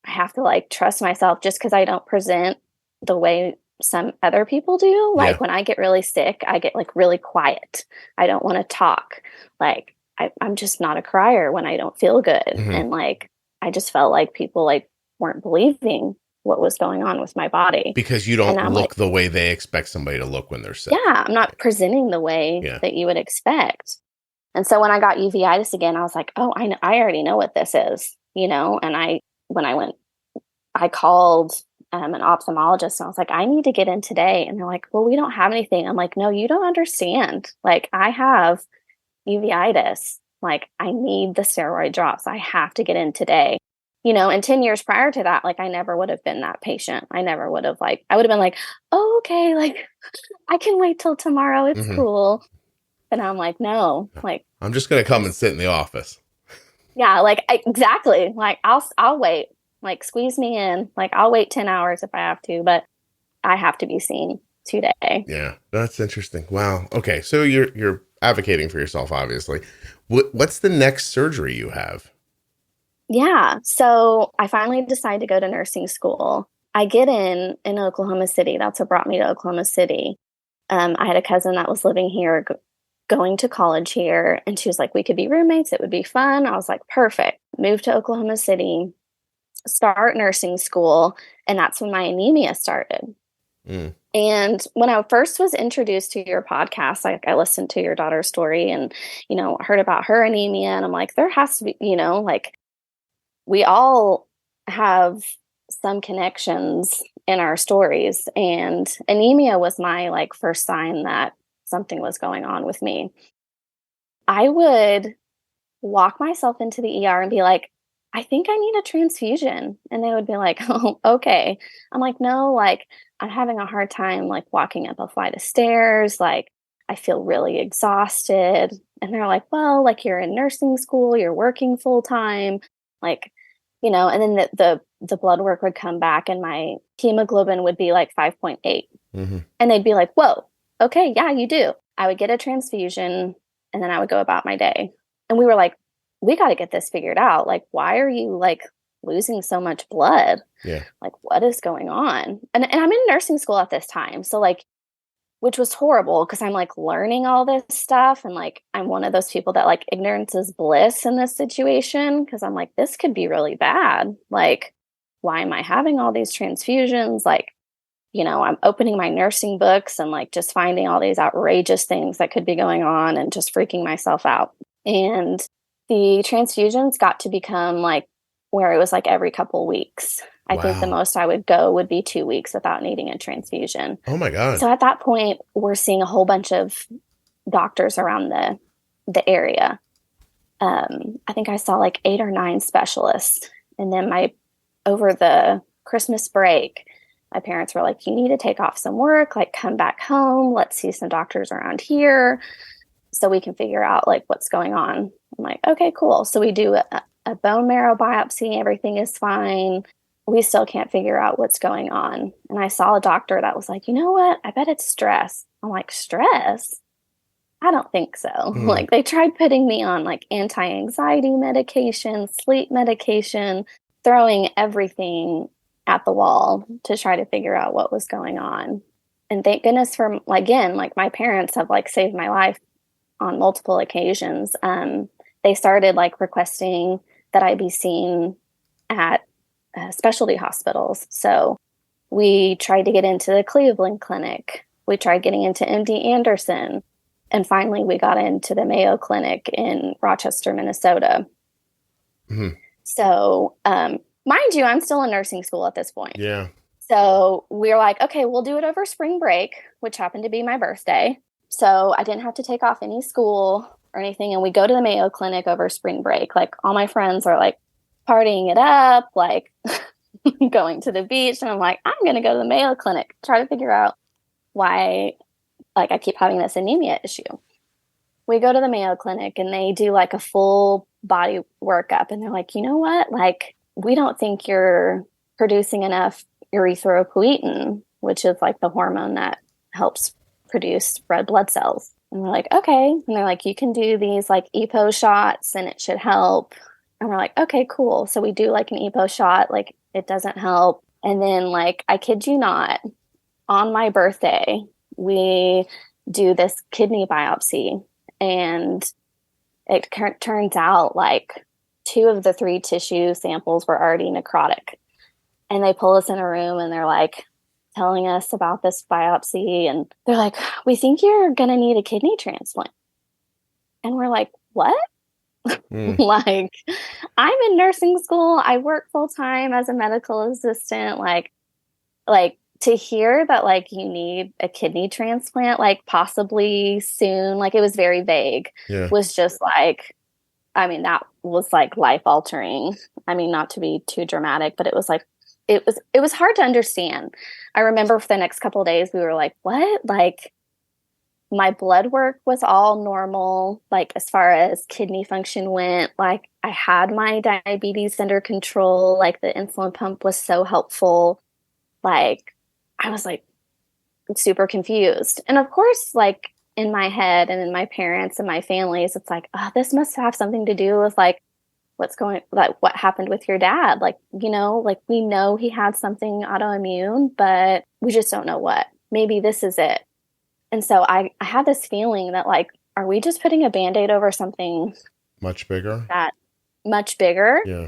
have to like trust myself just because I don't present the way some other people do. Like when I get really sick, I get like really quiet. I don't want to talk. Like I'm just not a crier when I don't feel good. Mm-hmm. And like, I just felt like people like weren't believing what was going on with my body. Because you don't look the way they expect somebody to look when they're sick. Yeah. I'm not presenting the way that you would expect. And so when I got uveitis again, I was like, oh, I already know what this is, and I when I called an ophthalmologist and I was like, I need to get in today. And they're like, well, we don't have anything. I'm like, no, you don't understand. Like, I have uveitis. Like, I need the steroid drops. I have to get in today. And 10 years prior to that, like, I never would have been that patient. I never would have I would have been like, oh, okay, like, I can wait till tomorrow. It's cool. But I'm like, no, like, I'm just going to come and sit in the office. Yeah, like, exactly. Like, I'll wait. Like, squeeze me in. Like, I'll wait 10 hours if I have to, but I have to be seen today. Yeah, that's interesting. Wow. Okay, so you're advocating for yourself, obviously. What's the next surgery you have? Yeah, so I finally decided to go to nursing school. I get in Oklahoma City. That's what brought me to Oklahoma City. I had a cousin that was living here, going to college here, and she was like, we could be roommates. It would be fun. I was like, perfect. Moved to Oklahoma City, start nursing school, and that's when my anemia started. And when I first was introduced to your podcast, like, I listened to your daughter's story and, heard about her anemia, and I'm like, there has to be, like, we all have some connections in our stories, and anemia was my like first sign that something was going on with me. I would walk myself into the ER and be like, I think I need a transfusion. And they would be like, oh, okay. I'm like, no, like, I'm having a hard time, like, walking up a flight of stairs. Like, I feel really exhausted. And they're like, well, like, you're in nursing school, you're working full time. Like, and then the blood work would come back and my hemoglobin would be like 5.8. And they'd be like, whoa, okay, yeah, you do. I would get a transfusion and then I would go about my day. And we were like, we got to get this figured out. Like, why are you like losing so much blood? Yeah. Like, what is going on? And I'm in nursing school at this time. So like, which was horrible because I'm like learning all this stuff. And like, I'm one of those people that like ignorance is bliss in this situation. Because I'm like, this could be really bad. Like, why am I having all these transfusions? Like, I'm opening my nursing books and like just finding all these outrageous things that could be going on and just freaking myself out. And the transfusions got to become like where it was like every couple weeks. I think the most I would go would be 2 weeks without needing a transfusion. Oh my God. So at that point, we're seeing a whole bunch of doctors around the area. I think I saw like 8 or 9 specialists. And then over the Christmas break, my parents were like, you need to take off some work, like come back home. Let's see some doctors around here so we can figure out like what's going on. I'm like, okay, cool. So we do a bone marrow biopsy. Everything is fine. We still can't figure out what's going on. And I saw a doctor that was like, you know what? I bet it's stress. I'm like, stress? I don't think so. Like, they tried putting me on like anti-anxiety medication, sleep medication, throwing everything at the wall to try to figure out what was going on. And thank goodness for, again, like my parents have like saved my life on multiple occasions. They started like requesting that I be seen at specialty hospitals. So we tried to get into the Cleveland Clinic. We tried getting into MD Anderson. And finally, we got into the Mayo Clinic in Rochester, Minnesota. So, mind you, I'm still in nursing school at this point. Yeah. So we were like, okay, we'll do it over spring break, which happened to be my birthday. So I didn't have to take off any school or anything. And we go to the Mayo Clinic over spring break. Like, all my friends are like partying it up, like going to the beach. And I'm like, I'm going to go to the Mayo Clinic, try to figure out why, like, I keep having this anemia issue. We go to the Mayo Clinic and they do like a full body workup. And they're like, you know what? Like, we don't think you're producing enough erythropoietin, which is like the hormone that helps produce red blood cells. And we're like, okay. And they're like, you can do these like EPO shots and it should help. And we're like, okay, cool. So we do like an EPO shot, like it doesn't help. And then, like, I kid you not, on my birthday, we do this kidney biopsy. And it turns out like 2 of the 3 tissue samples were already necrotic. And they pull us in a room and they're like telling us about this biopsy. And they're like, we think you're going to need a kidney transplant. And we're like, what? Like, I'm in nursing school. I work full time as a medical assistant. Like to hear that like you need a kidney transplant, like possibly soon, like it was very vague, Yeah. was just like, I mean, that was like life altering. I mean, not to be too dramatic, but it was like, it was hard to understand. I remember for the next couple of days, we were like, what? Like, my blood work was all normal, like as far as kidney function went. Like I had my diabetes under control, like the insulin pump was so helpful. Like I was like super confused. And of course, like in my head and in my parents and my families, it's like, oh, this must have something to do with like like what happened with your dad. Like, you know, like we know he had something autoimmune, but we just don't know what. Maybe this is it. And so I had this feeling that like, are we just putting a Band-Aid over something Much bigger? that much bigger? Yeah.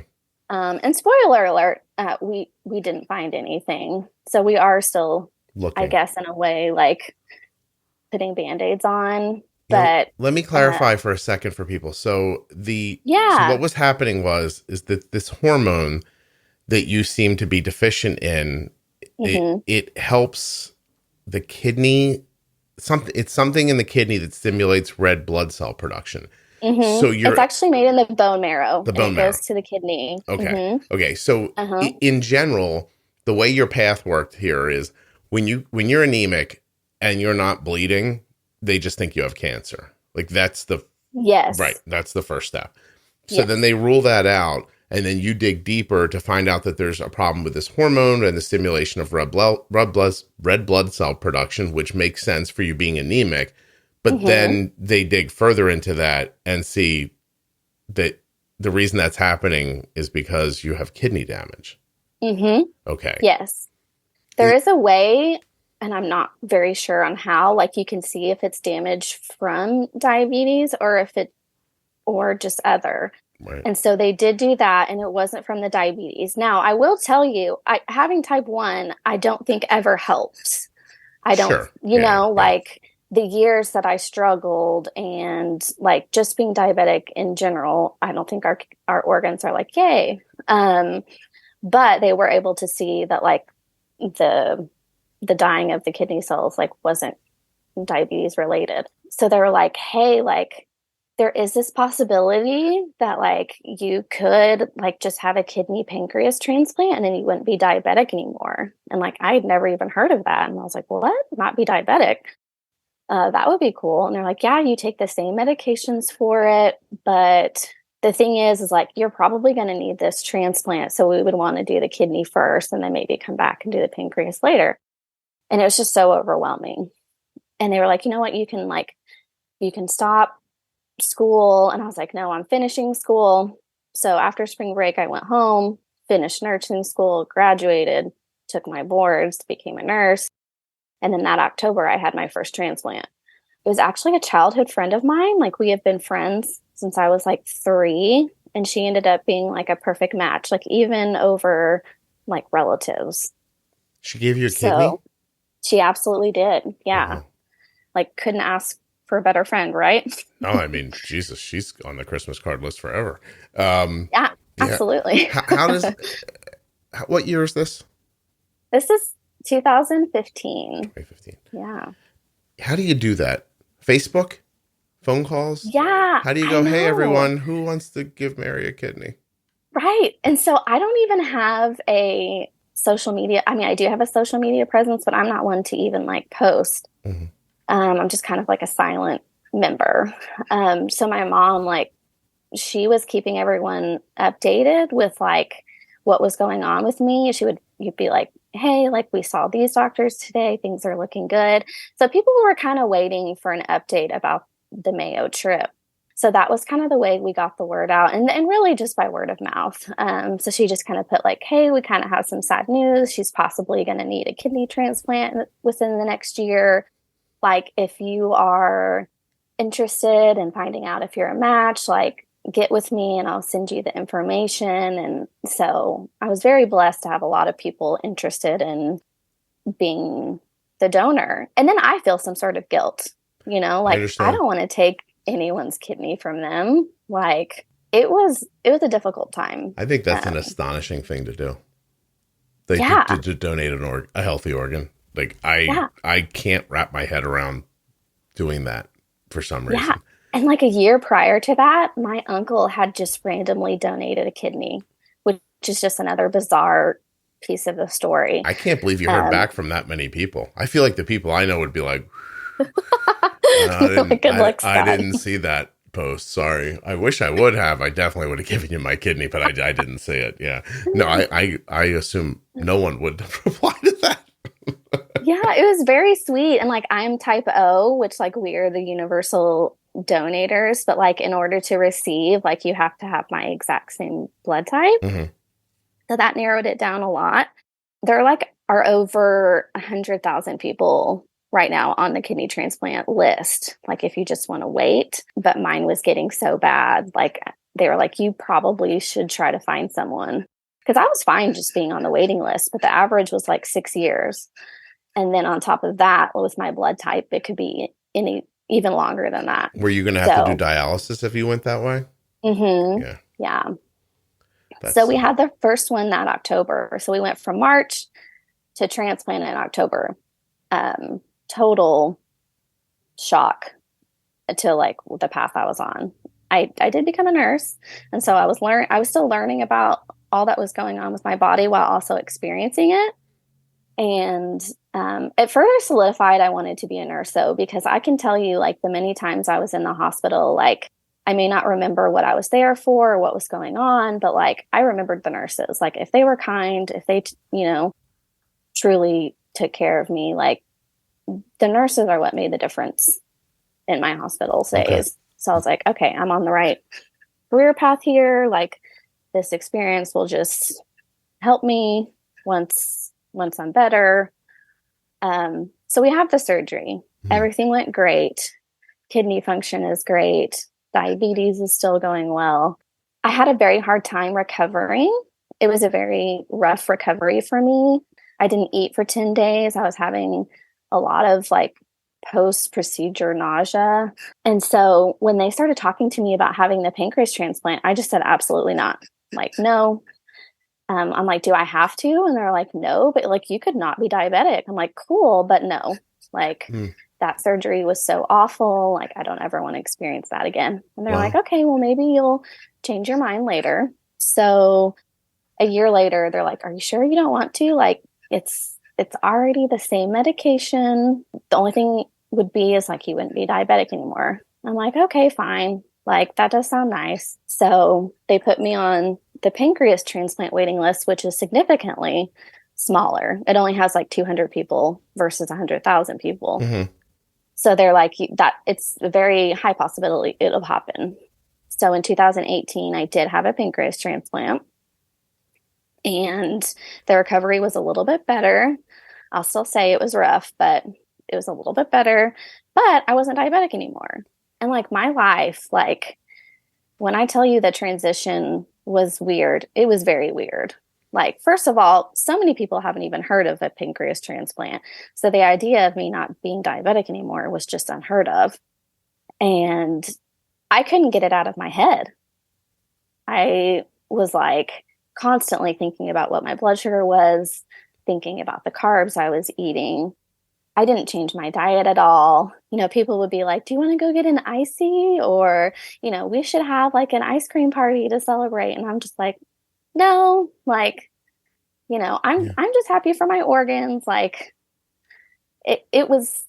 And spoiler alert, we didn't find anything. So we are still, Looking. I guess, in a way, like putting Band-Aids on. Now, But let me clarify for a second for people. So so what was happening is that this hormone that you seem to be deficient in, it helps the kidney. It's something in the kidney that stimulates red blood cell production. So it's actually made in the bone marrow. The bone marrow goes to the kidney. Okay. Okay. So in general, the way your path worked here is when you're anemic and you're not bleeding, they just think you have cancer. Like that's that's the first step. So then they rule that out, and then you dig deeper to find out that there's a problem with this hormone and the stimulation of red blood cell production, which makes sense for you being anemic. But then they dig further into that and see that the reason that's happening is because you have kidney damage. Okay. Yes. There is a way, and I'm not very sure on how, like you can see if it's damage from diabetes or just other. Right. And so they did do that, and it wasn't from the diabetes. Now, I will tell you, having type 1, I don't think ever helps. I don't, like the years that I struggled and like just being diabetic in general, I don't think our organs are like, yay. But they were able to see that like the dying of the kidney cells like wasn't diabetes related. So they were like, hey, like there is this possibility that like you could like just have a kidney pancreas transplant and then you wouldn't be diabetic anymore. And like I had never even heard of that. And I was like, what? Not be diabetic? That would be cool. And they're like, yeah, you take the same medications for it, but the thing is like, you're probably going to need this transplant. So we would want to do the kidney first and then maybe come back and do the pancreas later. And it was just so overwhelming. And they were like, you know what, you can stop school. And I was like, no, I'm finishing school. So after spring break, I went home, finished nursing school, graduated, took my boards, became a nurse. And then that October, I had my first transplant. It was actually a childhood friend of mine. Like we have been friends since I was like 3. And she ended up being like a perfect match, like even over like relatives. She gave you a kidney? She absolutely did. Yeah. Like couldn't ask for a better friend, right? Oh, I mean, Jesus, she's on the Christmas card list forever. Yeah, absolutely. How does, what year is this? This is 2015. 2015. Yeah. How do you do that? Facebook? Phone calls? Yeah. How do you go, hey, everyone, who wants to give Mary a kidney? Right. And so I don't even have a social media. I mean, I do have a social media presence, but I'm not one to even like post. I'm just kind of like a silent member. So my mom, like, she was keeping everyone updated with like what was going on with me. You'd be like, hey, like we saw these doctors today, things are looking good. So people were kind of waiting for an update about the Mayo trip. So that was kind of the way we got the word out, and really just by word of mouth. So she just kind of put like, hey, we kind of have some sad news. She's possibly going to need a kidney transplant within the next year. Like if you are interested in finding out if you're a match, like get with me and I'll send you the information. And so I was very blessed to have a lot of people interested in being the donor. And then I feel some sort of guilt, like I don't want to take anyone's kidney from them. Like it was a difficult time. I think that's an astonishing thing to do. Like Yeah. to donate a healthy organ. Like I can't wrap my head around doing that for some reason. Yeah. And like a year prior to that, my uncle had just randomly donated a kidney, which is just another bizarre piece of the story. I can't believe you heard back from that many people. I feel like the people I know would be like, I didn't see that post. Sorry. I wish I would have. I definitely would have given you my kidney, but I didn't see it. Yeah. No, I assume no one would reply to that. Yeah, it was very sweet. And like I'm type O, which like we are the universal donators, but like in order to receive, like you have to have my exact same blood type. Mm-hmm. So that narrowed it down a lot. There are over 100,000 people right now on the kidney transplant list. Like if you just want to wait, but mine was getting so bad. Like they were like, you probably should try to find someone. Because I was fine just being on the waiting list, but the average was like 6 years. And then on top of that, with my blood type, it could be even longer than that. Were you going to have to do dialysis if you went that way? Mm-hmm. Yeah. So we had the first one that October. So we went from March to transplant in October. Total shock to like the path I was on. I did become a nurse. And so I was still learning about all that was going on with my body while also experiencing it. And it further solidified I wanted to be a nurse, though, because I can tell you, like, the many times I was in the hospital, like, I may not remember what I was there for or what was going on, but, like, I remembered the nurses. Like, if they were kind, if they, truly took care of me, like, the nurses are what made the difference in my hospital days. Okay. So I was like, okay, I'm on the right career path here. Like, this experience will just help me once I'm better. So we have the surgery. Mm-hmm. Everything went great. Kidney function is great. Diabetes is still going well. I had a very hard time recovering. It was a very rough recovery for me. I didn't eat for 10 days. I was having a lot of like post-procedure nausea. And so when they started talking to me about having the pancreas transplant, I just said, absolutely not. Like, no. I'm like, do I have to? And they're like, no, but like, you could not be diabetic. I'm like, cool, but no, like that surgery was so awful. Like, I don't ever want to experience that again. And they're like, okay, well, maybe you'll change your mind later. So a year later, they're like, are you sure you don't want to? Like, it's already the same medication. The only thing would be is like, you wouldn't be diabetic anymore. I'm like, okay, fine. Like, that does sound nice. So they put me on the pancreas transplant waiting list, which is significantly smaller. It only has like 200 people versus 100,000 people. Mm-hmm. So they're like, that it's a very high possibility it'll happen. So in 2018, I did have a pancreas transplant. And the recovery was a little bit better. I'll still say it was rough, but it was a little bit better. But I wasn't diabetic anymore. And like my life, like when I tell you the transition was weird, it was very weird. Like, first of all, so many people haven't even heard of a pancreas transplant. So the idea of me not being diabetic anymore was just unheard of. And I couldn't get it out of my head. I was like constantly thinking about what my blood sugar was, thinking about the carbs I was eating. I didn't change my diet at all. People would be like, do you want to go get an icy? Or, we should have like an ice cream party to celebrate. And I'm just like, no, like, I'm just happy for my organs. Like it was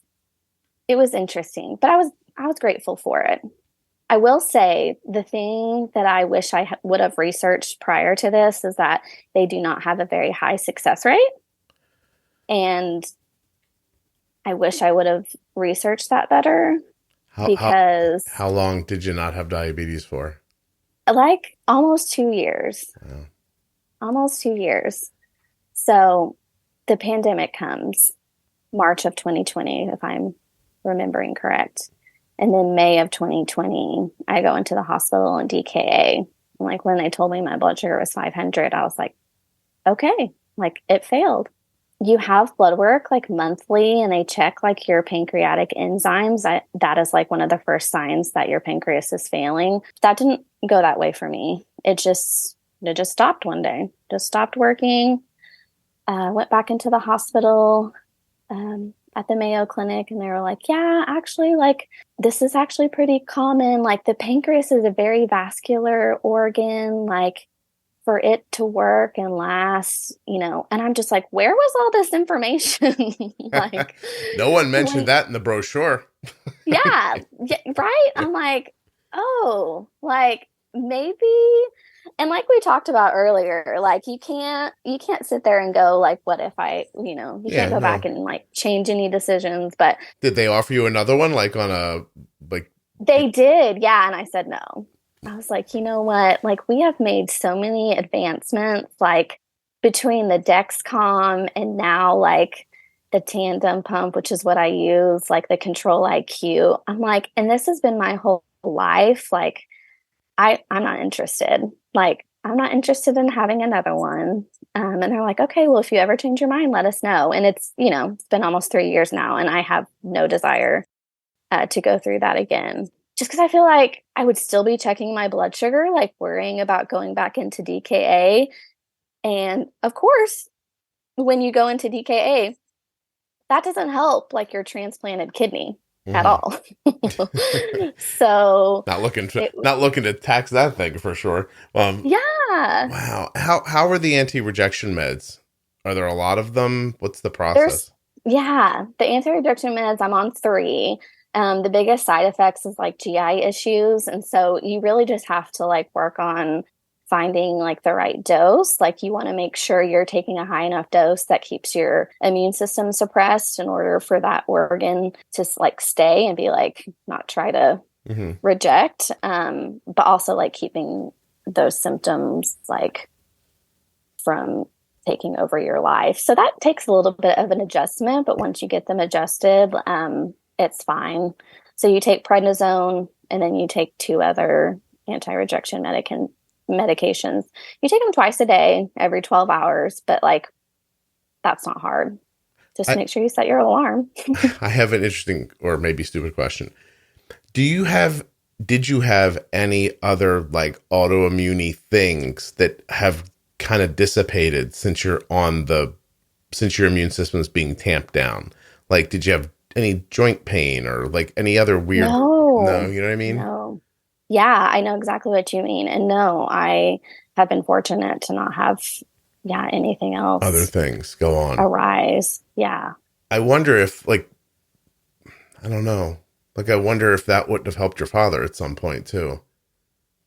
interesting, but I was grateful for it. I will say the thing that I wish I would have researched prior to this is that they do not have a very high success rate. And I wish I would have researched that better because... How long did you not have diabetes for? Like almost 2 years. Wow. Almost 2 years. So the pandemic comes March of 2020, if I'm remembering correct. And then May of 2020, I go into the hospital in DKA. And like when they told me my blood sugar was 500, I was like, okay, like it failed. You have blood work like monthly, and they check like your pancreatic enzymes. That is like one of the first signs that your pancreas is failing. That didn't go that way for me. It just stopped one day. Just stopped working. Went back into the hospital at the Mayo Clinic, and they were like, yeah, actually, like, this is actually pretty common. Like, the pancreas is a very vascular organ. Like, for it to work and last, and I'm just like, where was all this information? Like, no one mentioned like, that in the brochure. yeah, right. I'm like, oh, like maybe, and like we talked about earlier, like you can't sit there and go like, what if you can't go back and like change any decisions. But did they offer you another one, like on a like? They did, yeah, and I said no. I was like, you know what? Like, we have made so many advancements, like between the Dexcom and now like the tandem pump, which is what I use, like the Control IQ. I'm like, and this has been my whole life. Like, I'm not interested. Like, I'm not interested in having another one. And they're like, okay, well, if you ever change your mind, let us know. And it's been almost 3 years now, and I have no desire to go through that again. Just because I feel like I would still be checking my blood sugar, like worrying about going back into DKA. And of course, when you go into DKA, that doesn't help like your transplanted kidney at all. So not looking to tax that thing for sure. Yeah. Wow. How are the anti-rejection meds? Are there a lot of them? What's the process? The anti-rejection meds, I'm on 3. The biggest side effects is like GI issues. And so you really just have to like work on finding like the right dose. Like, you want to make sure you're taking a high enough dose that keeps your immune system suppressed in order for that organ to like stay and be like, not try to reject. But also like keeping those symptoms like from taking over your life. So that takes a little bit of an adjustment, but once you get them adjusted, it's fine. So you take prednisone, and then you take 2 other anti-rejection medications. You take them twice a day, every 12 hours, but like, that's not hard. Just make sure you set your alarm. I have an interesting or maybe stupid question. Did you have any other like autoimmune things that have kind of dissipated since your immune system is being tamped down? Like, did you have any joint pain or like any other weird? No, you know what I mean? No. Yeah, I know exactly what you mean. And no, I have been fortunate to not have anything else. Other things go on. Arise. Yeah. I wonder if like, I don't know. Like, I wonder if that wouldn't have helped your father at some point too.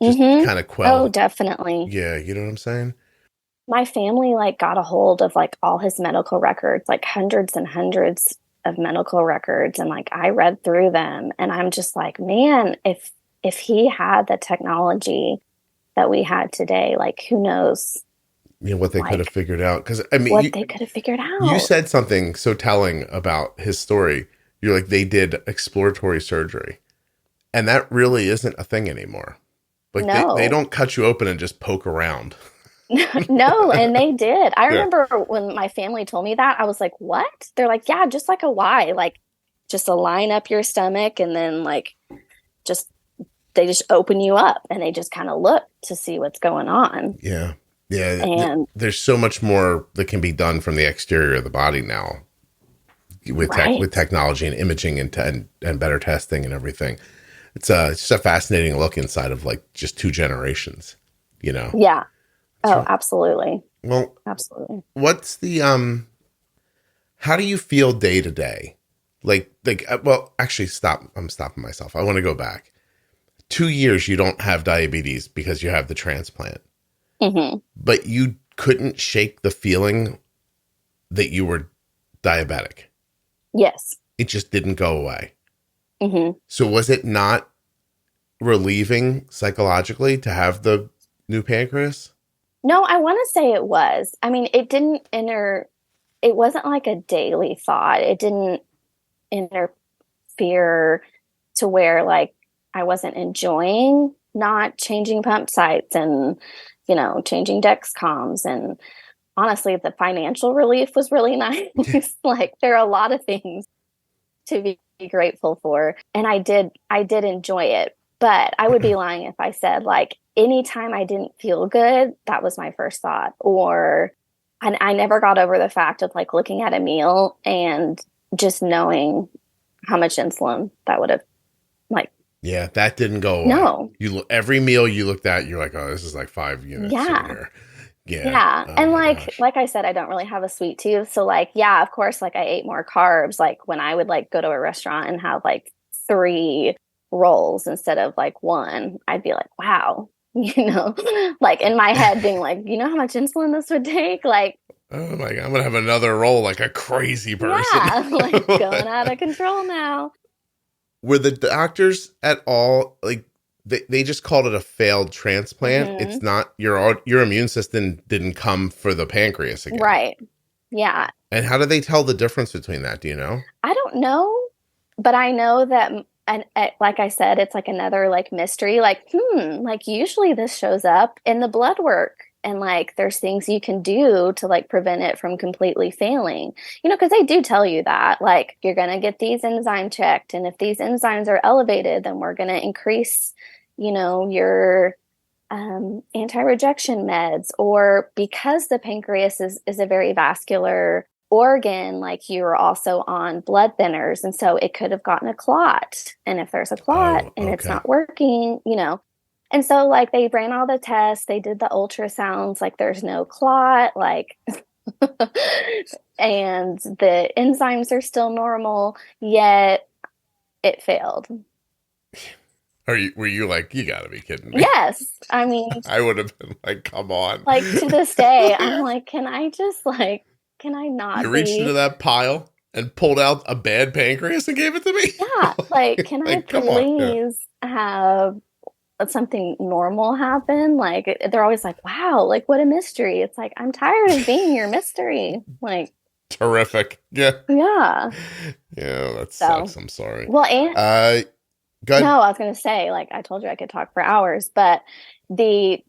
Just kind of quell. Oh, definitely. Yeah, you know what I'm saying? My family like got a hold of like all his medical records, like hundreds and hundreds of medical records. And like, I read through them, and I'm just like, man, if he had the technology that we had today, like, who knows? What they could have figured out. Because I mean, what they could have figured out. You said something so telling about his story. You're like, they did exploratory surgery, and that really isn't a thing anymore. Like, no. they don't cut you open and just poke around. No, and they did. I remember when my family told me that, I was like, what? They're like, yeah, just like a Y, like just align up your stomach, and then like they just open you up, and they just kind of look to see what's going on. Yeah. Yeah. And there's so much more that can be done from the exterior of the body now with technology and imaging and better testing and everything. It's just a fascinating look inside of like just 2 generations, Yeah. Oh, absolutely. Well, absolutely. What's the, how do you feel day to day? Well, actually I'm stopping myself. I want to go back. 2 years you don't have diabetes because you have the transplant. But you couldn't shake the feeling that you were diabetic. Yes. It just didn't go away. So was it not relieving psychologically to have the new pancreas? No, I want to say it was. I mean, it wasn't like a daily thought. It didn't interfere to where like I wasn't enjoying not changing pump sites and, changing Dexcoms and honestly, the financial relief was really nice. Like, there are a lot of things to be grateful for. And I did enjoy it. But I would be lying if I said, like, anytime I didn't feel good, that was my first thought. Or I never got over the fact of, like, looking at a meal and just knowing how much insulin that would have, like. Yeah, that didn't go away. No. Every meal you looked at, you're like, oh, this is like 5 units in here. Yeah. Oh, and like I said, I don't really have a sweet tooth. So, like, yeah, of course, like, I ate more carbs. Like, when I would, like, go to a restaurant and have, like, 3 rolls instead of, like, 1, I'd be like, wow, like, in my head being like, how much insulin this would take? Like, oh my God, I'm going to have another roll like a crazy person. Yeah, like, going out of control now. Were the doctors at all, like, they just called it a failed transplant? Mm-hmm. It's not, your immune system didn't come for the pancreas again. Right. Yeah. And how do they tell the difference between that? Do you know? I don't know, but I know that, and like I said, it's like another, like, mystery. Like, like, usually this shows up in the blood work. And, like, there's things you can do to, like, prevent it from completely failing, because they do tell you that, like, you're going to get these enzymes checked. And if these enzymes are elevated, then we're going to increase, your anti-rejection meds. Or because the pancreas is a very vascular organ, like, you're also on blood thinners. And so it could have gotten a clot. And if there's a clot and it's not working, And so, like, they ran all the tests, they did the ultrasounds, like, there's no clot, like, and the enzymes are still normal, yet it failed. Were you like, you gotta be kidding me? Yes. I mean, I would have been like, come on. Like, to this day, I'm like, can I not You reached into that pile and pulled out a bad pancreas and gave it to me? Yeah. Like, can I please have something normal happen? Like, they're always like, wow, like, what a mystery. It's like, I'm tired of being your mystery. Like, terrific. Yeah, that sucks. I'm sorry. Well, and go ahead. No, I was gonna say, like, I told you I could talk for hours, but the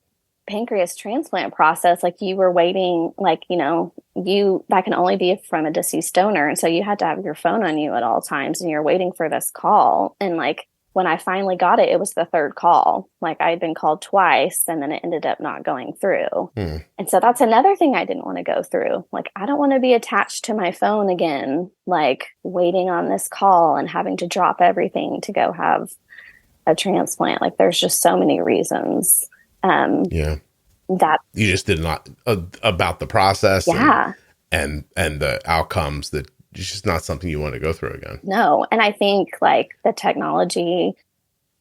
pancreas transplant process, like, you were waiting, like, that can only be from a deceased donor, and so you had to have your phone on you at all times, and you're waiting for this call. And, like, when I finally got it, it was the 3rd call. Like, I had been called twice, and then it ended up not going through. And so that's another thing I didn't want to go through. Like, I don't want to be attached to my phone again, like, waiting on this call and having to drop everything to go have a transplant. Like, there's just so many reasons. That you just did not about the process. And the outcomes, that it's just not something you want to go through again. No. And I think, like, the technology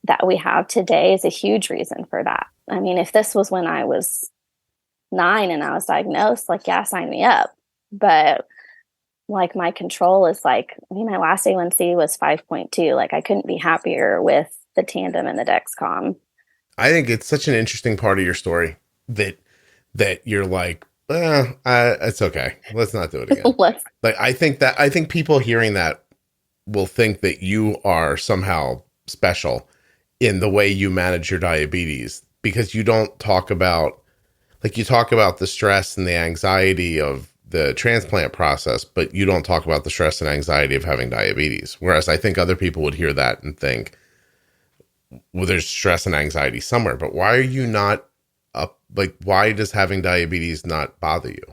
that we have today is a huge reason for that. I mean, if this was when I was 9 and I was diagnosed, like, yeah, sign me up. But, like, my control is, like, my last A1C was 5.2. Like, I couldn't be happier with the Tandem and the Dexcom. I think it's such an interesting part of your story that you're like, it's okay. Let's not do it again. Like, I think people hearing that will think that you are somehow special in the way you manage your diabetes, because you don't talk about, like, you talk about the stress and the anxiety of the transplant process, but you don't talk about the stress and anxiety of having diabetes. Whereas I think other people would hear that and think, well, there's stress and anxiety somewhere, but why are you not up? Like, why does having diabetes not bother you?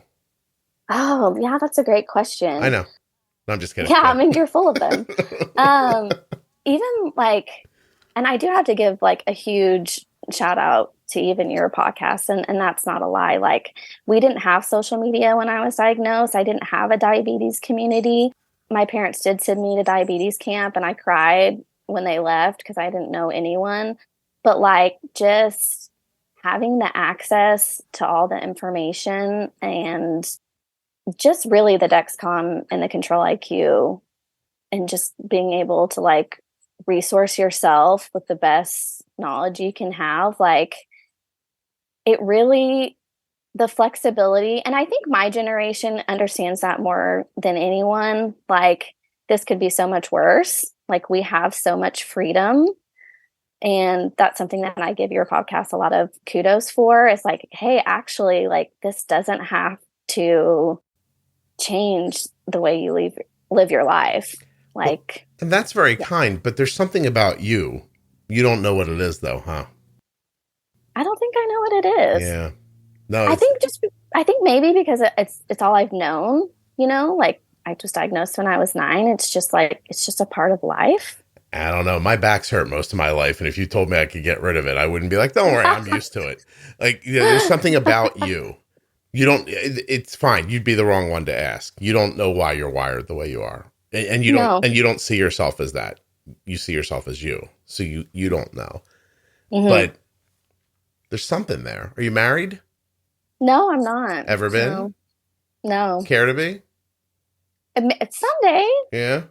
Oh, yeah, that's a great question. I know. No, I'm just kidding. Yeah, I mean, you're full of them. Even, like, and I do have to give, like, a huge shout out to even your podcast. And that's not a lie. Like, we didn't have social media when I was diagnosed. I didn't have a diabetes community. My parents did send me to diabetes camp, and I cried when they left because I didn't know anyone. But, like, just having the access to all the information, and just really the Dexcom and the Control IQ, and just being able to, like, resource yourself with the best knowledge you can have, like, it really, the flexibility, and I think my generation understands that more than anyone. Like, this could be so much worse. Like, we have so much freedom. And that's something that I give your podcast a lot of kudos for. It's like, hey, actually, like, this doesn't have to change the way you live your life. Like, and that's very kind, but there's something about you. You don't know what it is though, huh? I don't think I know what it is. Yeah. No, I think maybe because it's all I've known, like I was diagnosed when I was 9. It's just a part of life. I don't know. My back's hurt most of my life. And if you told me I could get rid of it, I wouldn't be like, don't worry, I'm used to it. Like, there's something about you. It's fine. You'd be the wrong one to ask. You don't know why you're wired the way you are. And you don't see yourself as that. You see yourself as you. So you don't know. Mm-hmm. But there's something there. Are you married? No, I'm not. Ever been? No. Care to be? Someday. Yeah.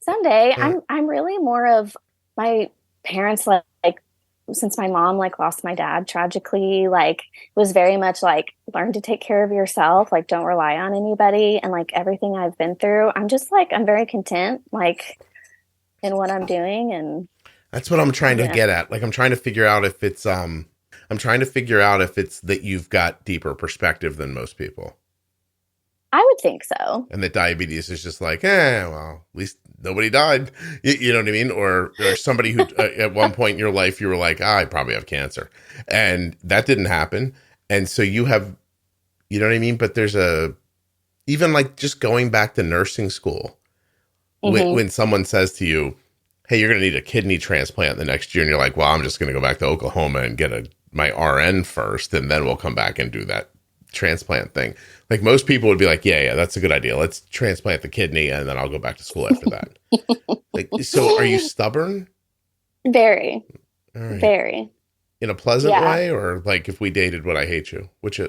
Someday. Yeah. I'm really more of my parents, like since my mom lost my dad tragically, was very much learn to take care of yourself, don't rely on anybody. And everything I've been through, I'm just I'm very content in what I'm doing. And that's what I'm trying to get at. I'm trying to figure out if it's that you've got deeper perspective than most people. I would think so. And that diabetes is just well, at least nobody died. You know what I mean? Or somebody who at one point in your life, you were like, I probably have cancer. And that didn't happen. And so you have, you know what I mean? But there's even just going back to nursing school, mm-hmm. when someone says to you, hey, you're going to need a kidney transplant the next year. And you're like, well, I'm just going to go back to Oklahoma and get my RN first. And then we'll come back and do that transplant thing. Most people would be like, yeah, that's a good idea. Let's transplant the kidney and then I'll go back to school after that. So are you stubborn? Very. Right. Very. In a pleasant way, or if we dated, would I hate you? Which you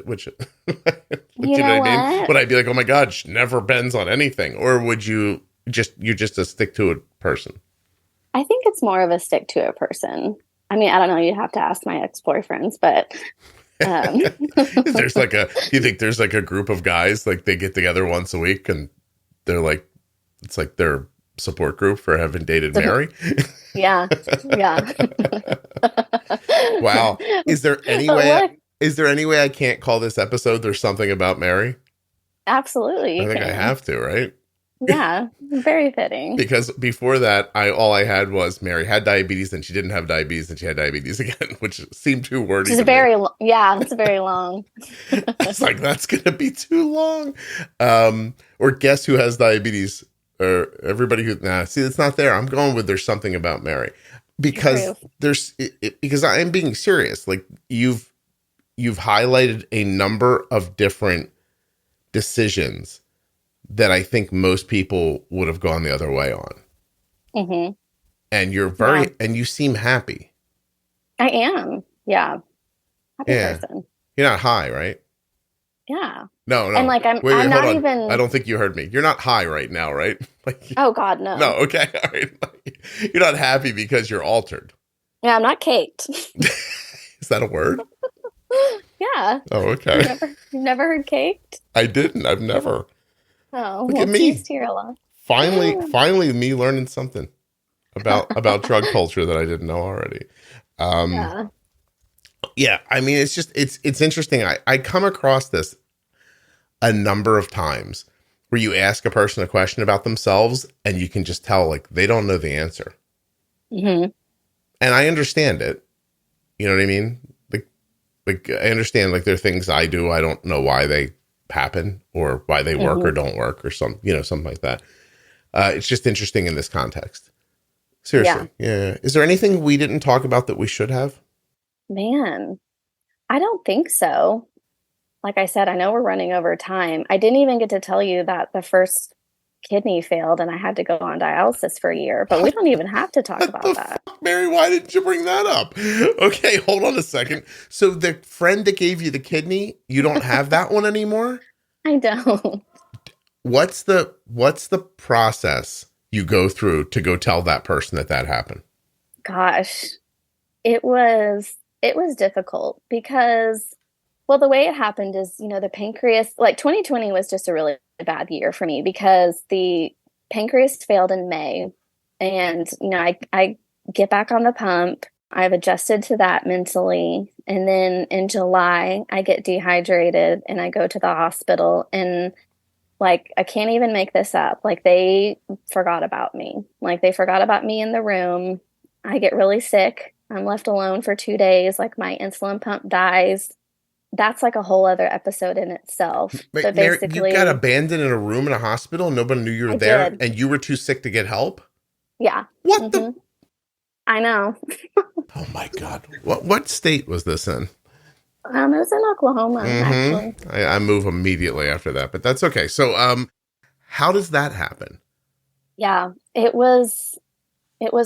know what I mean? Would I be like, oh my God, she never bends on anything? Or would you're just a stick to it person? I think it's more of a stick to it person. I mean, I don't know. You'd have to ask my ex-boyfriends, but there's you think there's a group of guys they get together once a week and they're it's their support group for having dated Mary? Yeah. Wow. Is there any way I can't call this episode There's Something About Mary? Absolutely. I think I have to, right? Yeah, very fitting. Because before that, all I had was Mary had diabetes, then she didn't have diabetes, then she had diabetes again, which seemed too wordy. It's very long. It's that's going to be too long. Or guess who has diabetes? Or everybody who see, it's not there. I'm going with There's Something About Mary because because I am being serious. You've highlighted a number of different decisions that I think most people would have gone the other way on. Mm-hmm. And you're and you seem happy. I am. Yeah. Happy person. You're not high, right? Yeah. No. And I'm not even. I don't think you heard me. You're not high right now, right? Oh God, no. No. Okay. All right. You're not happy because you're altered. Yeah, I'm not caked. Is that a word? Yeah. Oh, okay. You've never heard caked? I didn't. I've never. Oh, look at me. Here a lot. Finally, me learning something about drug culture that I didn't know already. Yeah. I mean, it's interesting. I come across this a number of times where you ask a person a question about themselves and you can just tell they don't know the answer. Mm-hmm. And I understand it. You know what I mean? I understand there are things I do. I don't know why they happen or why they work or don't work or something like that. It's just interesting in this context. Seriously. Yeah. Is there anything we didn't talk about that we should have? Man, I don't think so. Like I said, I know we're running over time. I didn't even get to tell you that the first kidney failed and I had to go on dialysis for a year, but we don't even have to talk about that. Mary, why didn't you bring that up? Okay, hold on a second. So the friend that gave you the kidney, you don't have that one anymore? I don't. What's the process you go through to go tell that person that happened? Gosh, it was difficult because, well, the way it happened is, the pancreas, 2020 was just a really bad year for me because the pancreas failed in May and, I get back on the pump I've adjusted to that mentally. And then in July, I get dehydrated and I go to the hospital, and like, I can't even make this up. Like, they forgot about me. Like, they forgot about me in the room. I get really sick. I'm left alone for 2 days. Like, my insulin pump dies. That's like a whole other episode in itself. Wait, But Mary, you basically, got abandoned in a room in a hospital and nobody knew you were I there did. and you were too sick to get help? Yeah. What the? I know. Oh my God. What state was this in? It was in Oklahoma, actually. I move immediately after that, but that's okay. So, how does that happen? Yeah, it was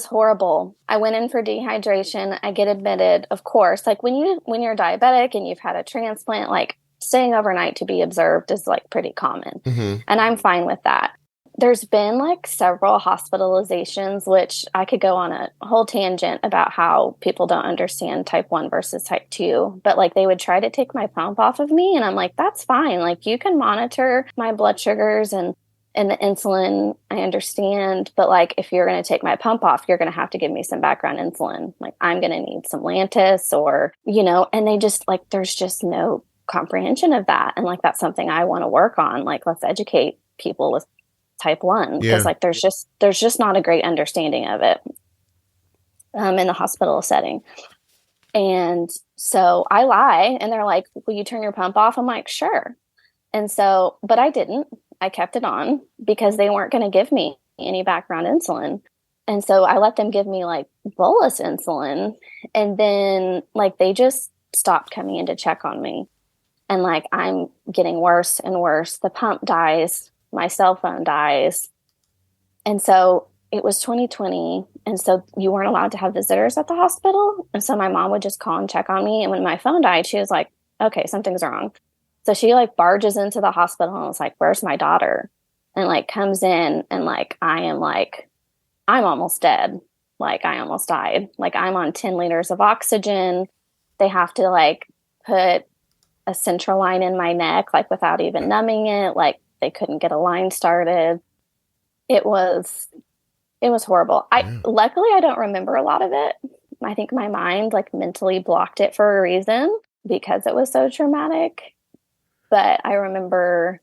horrible. I went in for dehydration. I get admitted, of course. Like, when you're diabetic and you've had a transplant, like, staying overnight to be observed is like pretty common. And I'm fine with that. There's been like several hospitalizations, which I could go on a whole tangent about how people don't understand type 1 versus type 2. But like, they would try to take my pump off of me, and I'm like, that's fine. Like, you can monitor my blood sugars and the insulin, I understand. But like, if you're going to take my pump off, you're going to have to give me some background insulin. Like, I'm going to need some Lantus, or, and they just like, there's just no comprehension of that. And like, that's something I want to work on. Like, let's educate people with type 1, because like, there's just not a great understanding of it in the hospital setting. And so I lie, and they're like, will you turn your pump off? I'm like, sure. And so, but I didn't. I kept it on because they weren't going to give me any background insulin. And so I let them give me like bolus insulin, and then like, they just stopped coming in to check on me. And like, I'm getting worse and worse. The pump dies. My cell phone dies. And so it was 2020. And so you weren't allowed to have visitors at the hospital. And so my mom would just call and check on me. And when my phone died, she was like, okay, something's wrong. So she like barges into the hospital and was like, where's my daughter? And like, comes in, and like, I'm almost dead. Like, I almost died. Like, I'm on 10 liters of oxygen. They have to like put a central line in my neck, like, without even numbing it. Like, they couldn't get a line started. It was horrible. Luckily, I don't remember a lot of it. I think my mind like mentally blocked it for a reason, because it was so traumatic. But I remember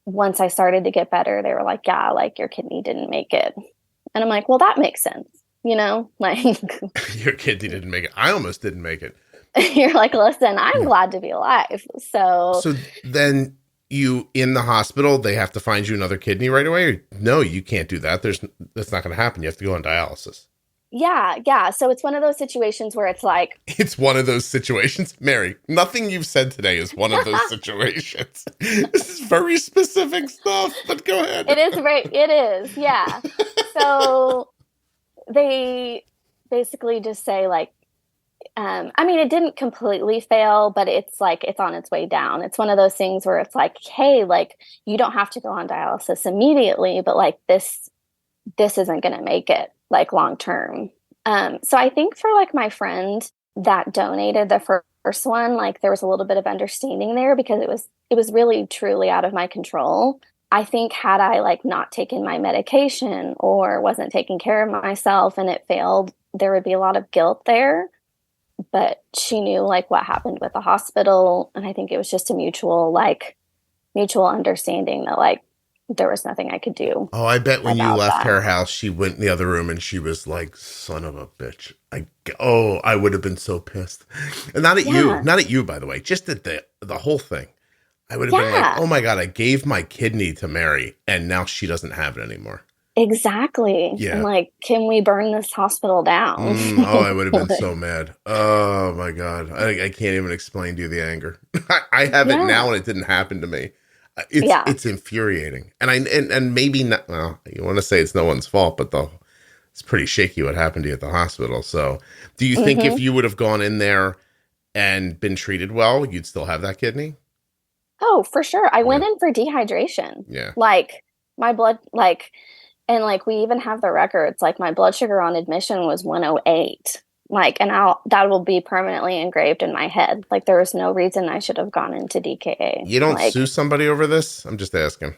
once I started to get better, they were like, yeah, like, your kidney didn't make it. And I'm like, well, that makes sense. Like, your kidney didn't make it. I almost didn't make it. You're like, listen, I'm glad to be alive. So then you, in the hospital, they have to find you another kidney right away? Or, no, you can't do that. That's not going to happen. You have to go on dialysis. Yeah. So it's one of those situations where it's like... It's one of those situations? Mary, nothing you've said today is one of those situations. This is very specific stuff, but go ahead. It is, yeah. So they basically just say like, I mean, it didn't completely fail, but it's like, it's on its way down. It's one of those things where it's like, hey, like, you don't have to go on dialysis immediately, but like, this isn't going to make it like long term. So I think for like my friend that donated the first one, like, there was a little bit of understanding there, because it was really truly out of my control. I think had I like not taken my medication or wasn't taking care of myself and it failed, there would be a lot of guilt there. But she knew like what happened with the hospital. And I think it was just a mutual understanding that like, there was nothing I could do. Oh, I bet when you left her house, she went in the other room and she was like, son of a bitch. I would have been so pissed. And not at you, by the way, just at the whole thing. I would have been like, oh my God, I gave my kidney to Mary and now she doesn't have it anymore. Exactly. Yeah. And like, can we burn this hospital down? I would have been so mad. Oh my God. I can't even explain to you the anger. I have it now and it didn't happen to me. It's infuriating. And maybe not, well, you want to say it's no one's fault, but it's pretty shaky what happened to you at the hospital. So do you think if you would have gone in there and been treated well, you'd still have that kidney? Oh, for sure. I went in for dehydration. Yeah. Like, my blood, like, and like, we even have the records, like, my blood sugar on admission was 108. Like, and that will be permanently engraved in my head. Like, there was no reason I should have gone into DKA. You don't sue somebody over this? I'm just asking.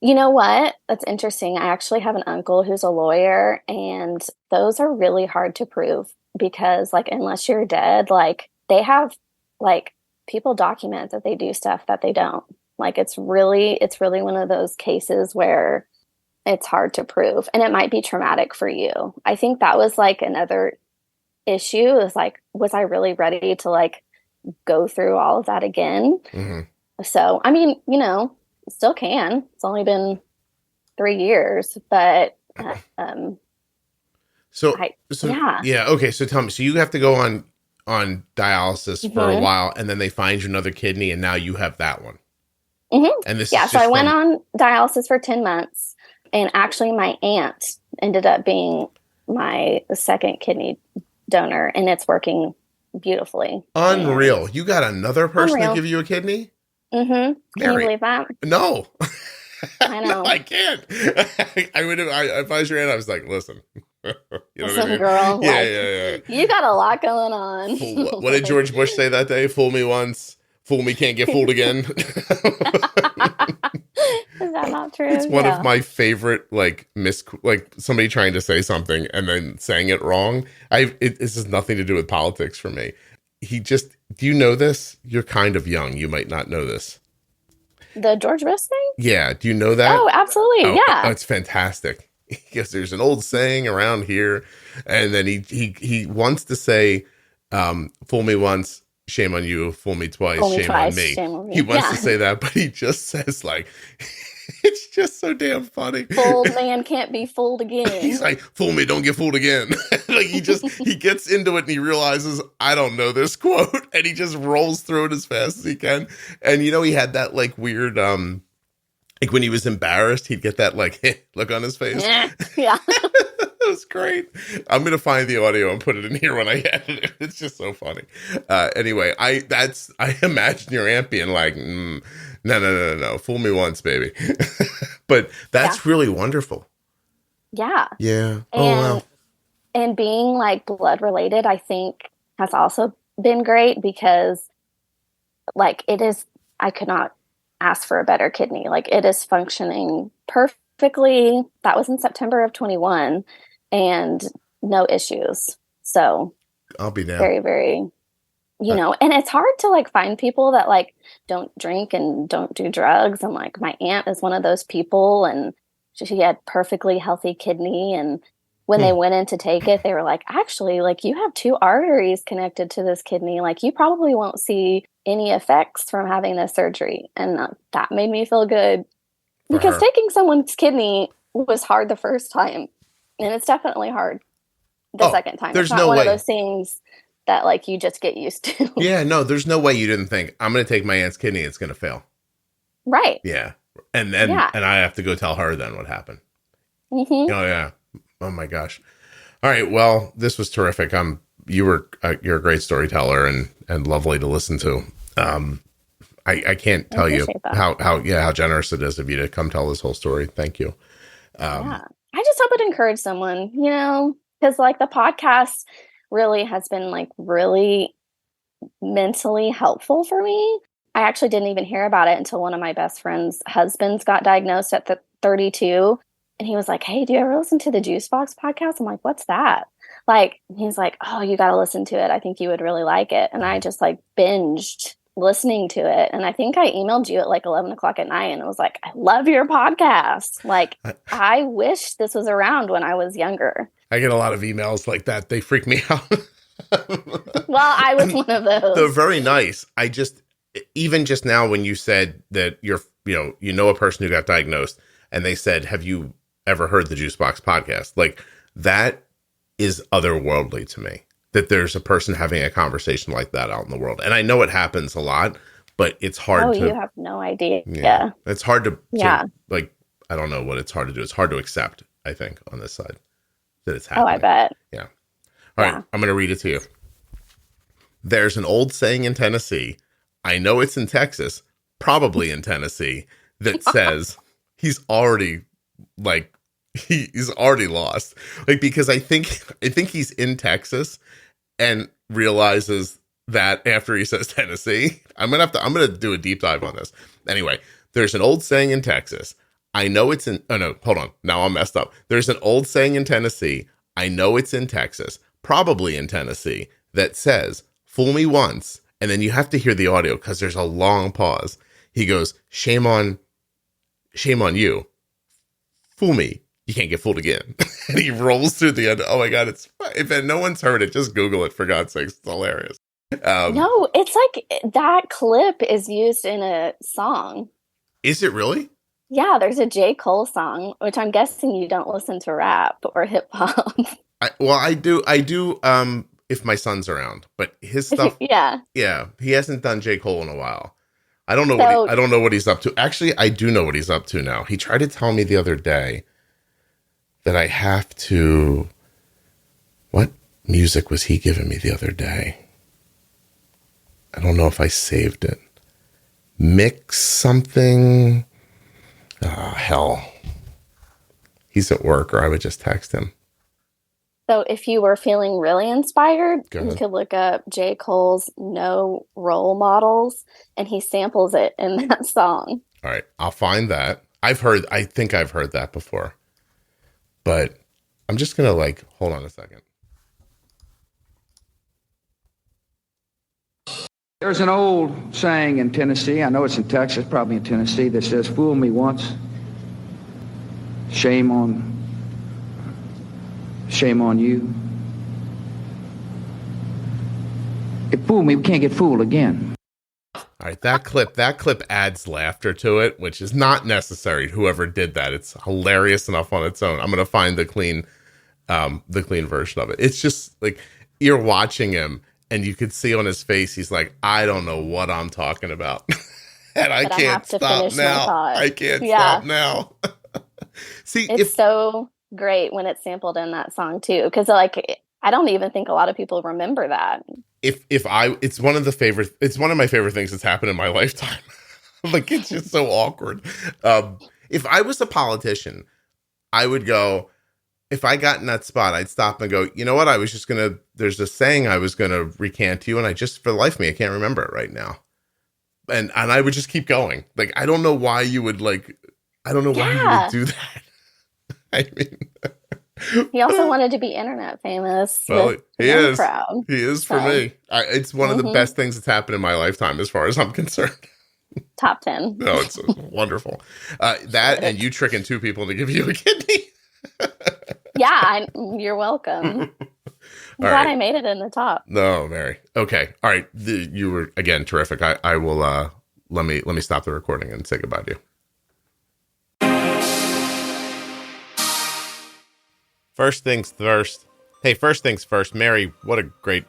You know what? That's interesting. I actually have an uncle who's a lawyer, and those are really hard to prove. because like, unless you're dead, like they have like people document that they do stuff that they don't. Like it's really one of those cases where it's hard to prove, and it might be traumatic for you. I think that was like another issue, is like, was I really ready to like go through all of that again? So, I mean, you know, still can. It's only been 3 years, but yeah. Okay. So tell me, so you have to go on dialysis for a while, and then they find you another kidney, and now you have that one. And this is so I went on dialysis for 10 months, and actually my aunt ended up being my second kidney donor, and it's working beautifully. Unreal. You got another person to give you a kidney? Can you believe that? No. I know. No, I can't. I would have, if I was your aunt, I was like, listen. You know listen, what I mean? girl. Yeah, like, yeah. You got a lot going on. What did George Bush say that day? Fool me once, fool me can't get fooled again. Is that not true? It's one of my favorite, like, somebody trying to say something and then saying it wrong. This has nothing to do with politics for me. Do you know this? You're kind of young. You might not know this. The George Bush thing? Yeah. Do you know that? Oh, absolutely. Yeah. It's fantastic. Yes, there's an old saying around here, and then he wants to say, fool me once, shame on you, fool me twice, shame on me. Shame on me. He wants to say that, but he just says, like, it's just so damn funny. Fooled man can't be fooled again. He's like, fool me, don't get fooled again. Like, he gets into it and he realizes, I don't know this quote, and he just rolls through it as fast as he can. And, you know, he had that, like, weird, like when he was embarrassed, he'd get that like look on his face. Yeah. That was great. I'm going to find the audio and put it in here when I edit it. It's just so funny. Anyway, I imagine your aunt being like, no. Fool me once, baby. But that's really wonderful. Yeah. Yeah. Wow. And being like blood related, I think has also been great, because like I could not ask for a better kidney. Like it is functioning perfectly. That was in September of 21, and no issues. So I'll be down. Very, very, you know, and it's hard to like find people that like don't drink and don't do drugs. And like my aunt is one of those people, and she had perfectly healthy kidney. And when they went in to take it, they were like, actually, like you have 2 arteries connected to this kidney. Like you probably won't see any effects from having this surgery. And that made me feel good, because taking someone's kidney was hard the first time, and it's definitely hard the second time. There's it's not no one way. of those things that like you just get used to. Yeah, no, there's no way you didn't think, I'm going to take my aunt's kidney, it's going to fail. Right. Yeah. And I have to go tell her then what happened. Oh yeah. Oh my gosh. All right. Well, this was terrific. You're a great storyteller and lovely to listen to. I can't tell you how generous it is of you to come tell this whole story. Thank you. I just hope it encouraged someone, you know, because like the podcast really has been like really mentally helpful for me. I actually didn't even hear about it until one of my best friend's husbands got diagnosed at 32. And he was like, hey, do you ever listen to the Juicebox podcast? I'm like, what's that? Like, he's like, oh, you got to listen to it. I think you would really like it. And I just like binged listening to it. And I think I emailed you at like 11 o'clock at night, and it was like, I love your podcast. Like, I wish this was around when I was younger. I get a lot of emails like that. They freak me out. Well, I was one of those. They're very nice. Even just now when you said that you know a person who got diagnosed, and they said, have you ever heard the Juicebox podcast? Like, that is otherworldly to me, that there's a person having a conversation like that out in the world. And I know it happens a lot, but it's hard to... you have no idea. Yeah. It's hard to like, I don't know what it's hard to do. It's hard to accept, I think, on this side, that it's happening. Oh, I bet. Yeah. All right. I'm going to read it to you. There's an old saying in Tennessee, I know it's in Texas, probably in Tennessee, that says he's already lost. Like, because I think he's in Texas and realizes that after he says Tennessee. I'm gonna do a deep dive on this. Anyway, there's an old saying in Texas. I know it's in, oh no, hold on. Now I'm messed up. There's an old saying in Tennessee. I know it's in Texas, probably in Tennessee, that says, "Fool me once," and then you have to hear the audio because there's a long pause. He goes, shame on you. Fool me. You can't get fooled again." And he rolls through the end. Oh my God. If no one's heard it, just Google it, for God's sakes. It's hilarious. No, it's like that clip is used in a song. Is it really? Yeah, there's a J. Cole song, which I'm guessing you don't listen to rap or hip hop. I do. If my son's around, but his stuff. Yeah, he hasn't done J. Cole in a while. I don't know what he's up to. Actually, I do know what he's up to now. He tried to tell me the other day that I have to. What music was he giving me the other day? I don't know if I saved it. Mix something. Oh, hell. He's at work, or I would just text him. So if you were feeling really inspired, you could look up J. Cole's No Role Models, and he samples it in that song. All right, I'll find that. I think I've heard that before. But I'm just going to hold on a second. There's an old saying in Tennessee, I know it's in Texas, probably in Tennessee, that says, "Fool me once, shame on you. If fool me, we can't get fooled again." All right, that clip adds laughter to it, which is not necessary. Whoever did that, it's hilarious enough on its own. I'm going to find the clean version of it. It's just like you're watching him and you could see on his face, he's like, I don't know what I'm talking about. And I can't stop now. I can't stop now. See, it's so great when it's sampled in that song too, because I don't even think a lot of people remember that. It's one of my favorite things that's happened in my lifetime. It's just so awkward. If I was a politician, I would go, if I got in that spot, I'd stop and go, you know what? There's a saying I was going to recant to you, and for the life of me, I can't remember it right now. And I would just keep going. I don't know why you would why you would do that. I mean, he also wanted to be internet famous. Well, he is. He is for me. It's one of the best things that's happened in my lifetime, as far as I'm concerned. Top 10. No, it's wonderful. That and you tricking two people to give you a kidney. Yeah, you're welcome. I'm glad I made it in the top. No, Mary. Okay. All right. You were, again, terrific. I will, let me stop the recording and say goodbye to you. First things first. Hey, first things first, Mary, what a great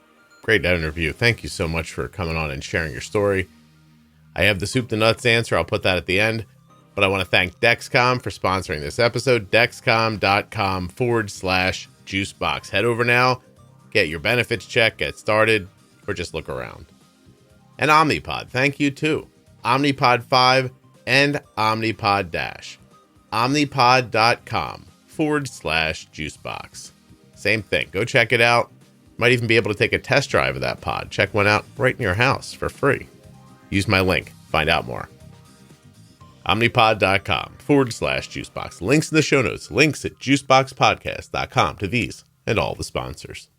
interview. Thank you so much for coming on and sharing your story. I have the soup to nuts answer. I'll put that at the end. But I want to thank Dexcom for sponsoring this episode. Dexcom.com/juicebox. Head over now, get your benefits check, get started, or just look around. And Omnipod, thank you too. Omnipod 5 and Omnipod DASH. Omnipod.com/juicebox. Same thing. Go check it out. Might even be able to take a test drive of that pod. Check one out right in your house for free. Use my link. Find out more. Omnipod.com/juicebox. Links in the show notes. Links at juiceboxpodcast.com to these and all the sponsors.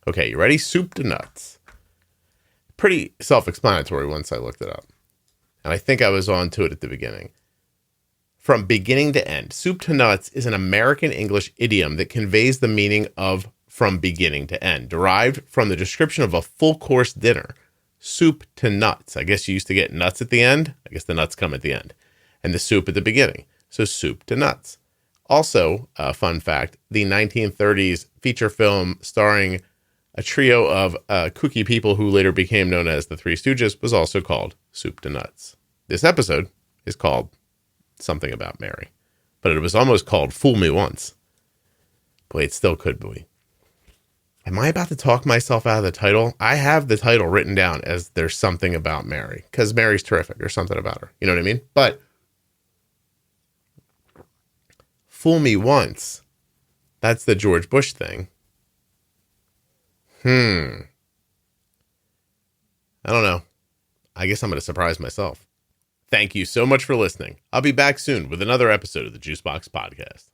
Okay, you ready? Soup to nuts. Pretty self-explanatory once I looked it up. And I think I was on to it at the beginning. From beginning to end, soup to nuts is an American English idiom that conveys the meaning of from beginning to end, derived from the description of a full-course dinner. Soup to nuts. I guess you used to get nuts at the end. I guess the nuts come at the end. And the soup at the beginning. So soup to nuts. Also, fun fact, the 1930s feature film starring a trio of kooky people who later became known as the Three Stooges was also called Soup to Nuts. This episode is called Something About Mary. But it was almost called Fool Me Once. Boy, it still could be. Am I about to talk myself out of the title? I have the title written down as There's Something About Mary, because Mary's terrific. There's something about her. You know what I mean? But Fool Me Once, that's the George Bush thing. I don't know. I guess I'm going to surprise myself. Thank you so much for listening. I'll be back soon with another episode of the Juicebox Podcast.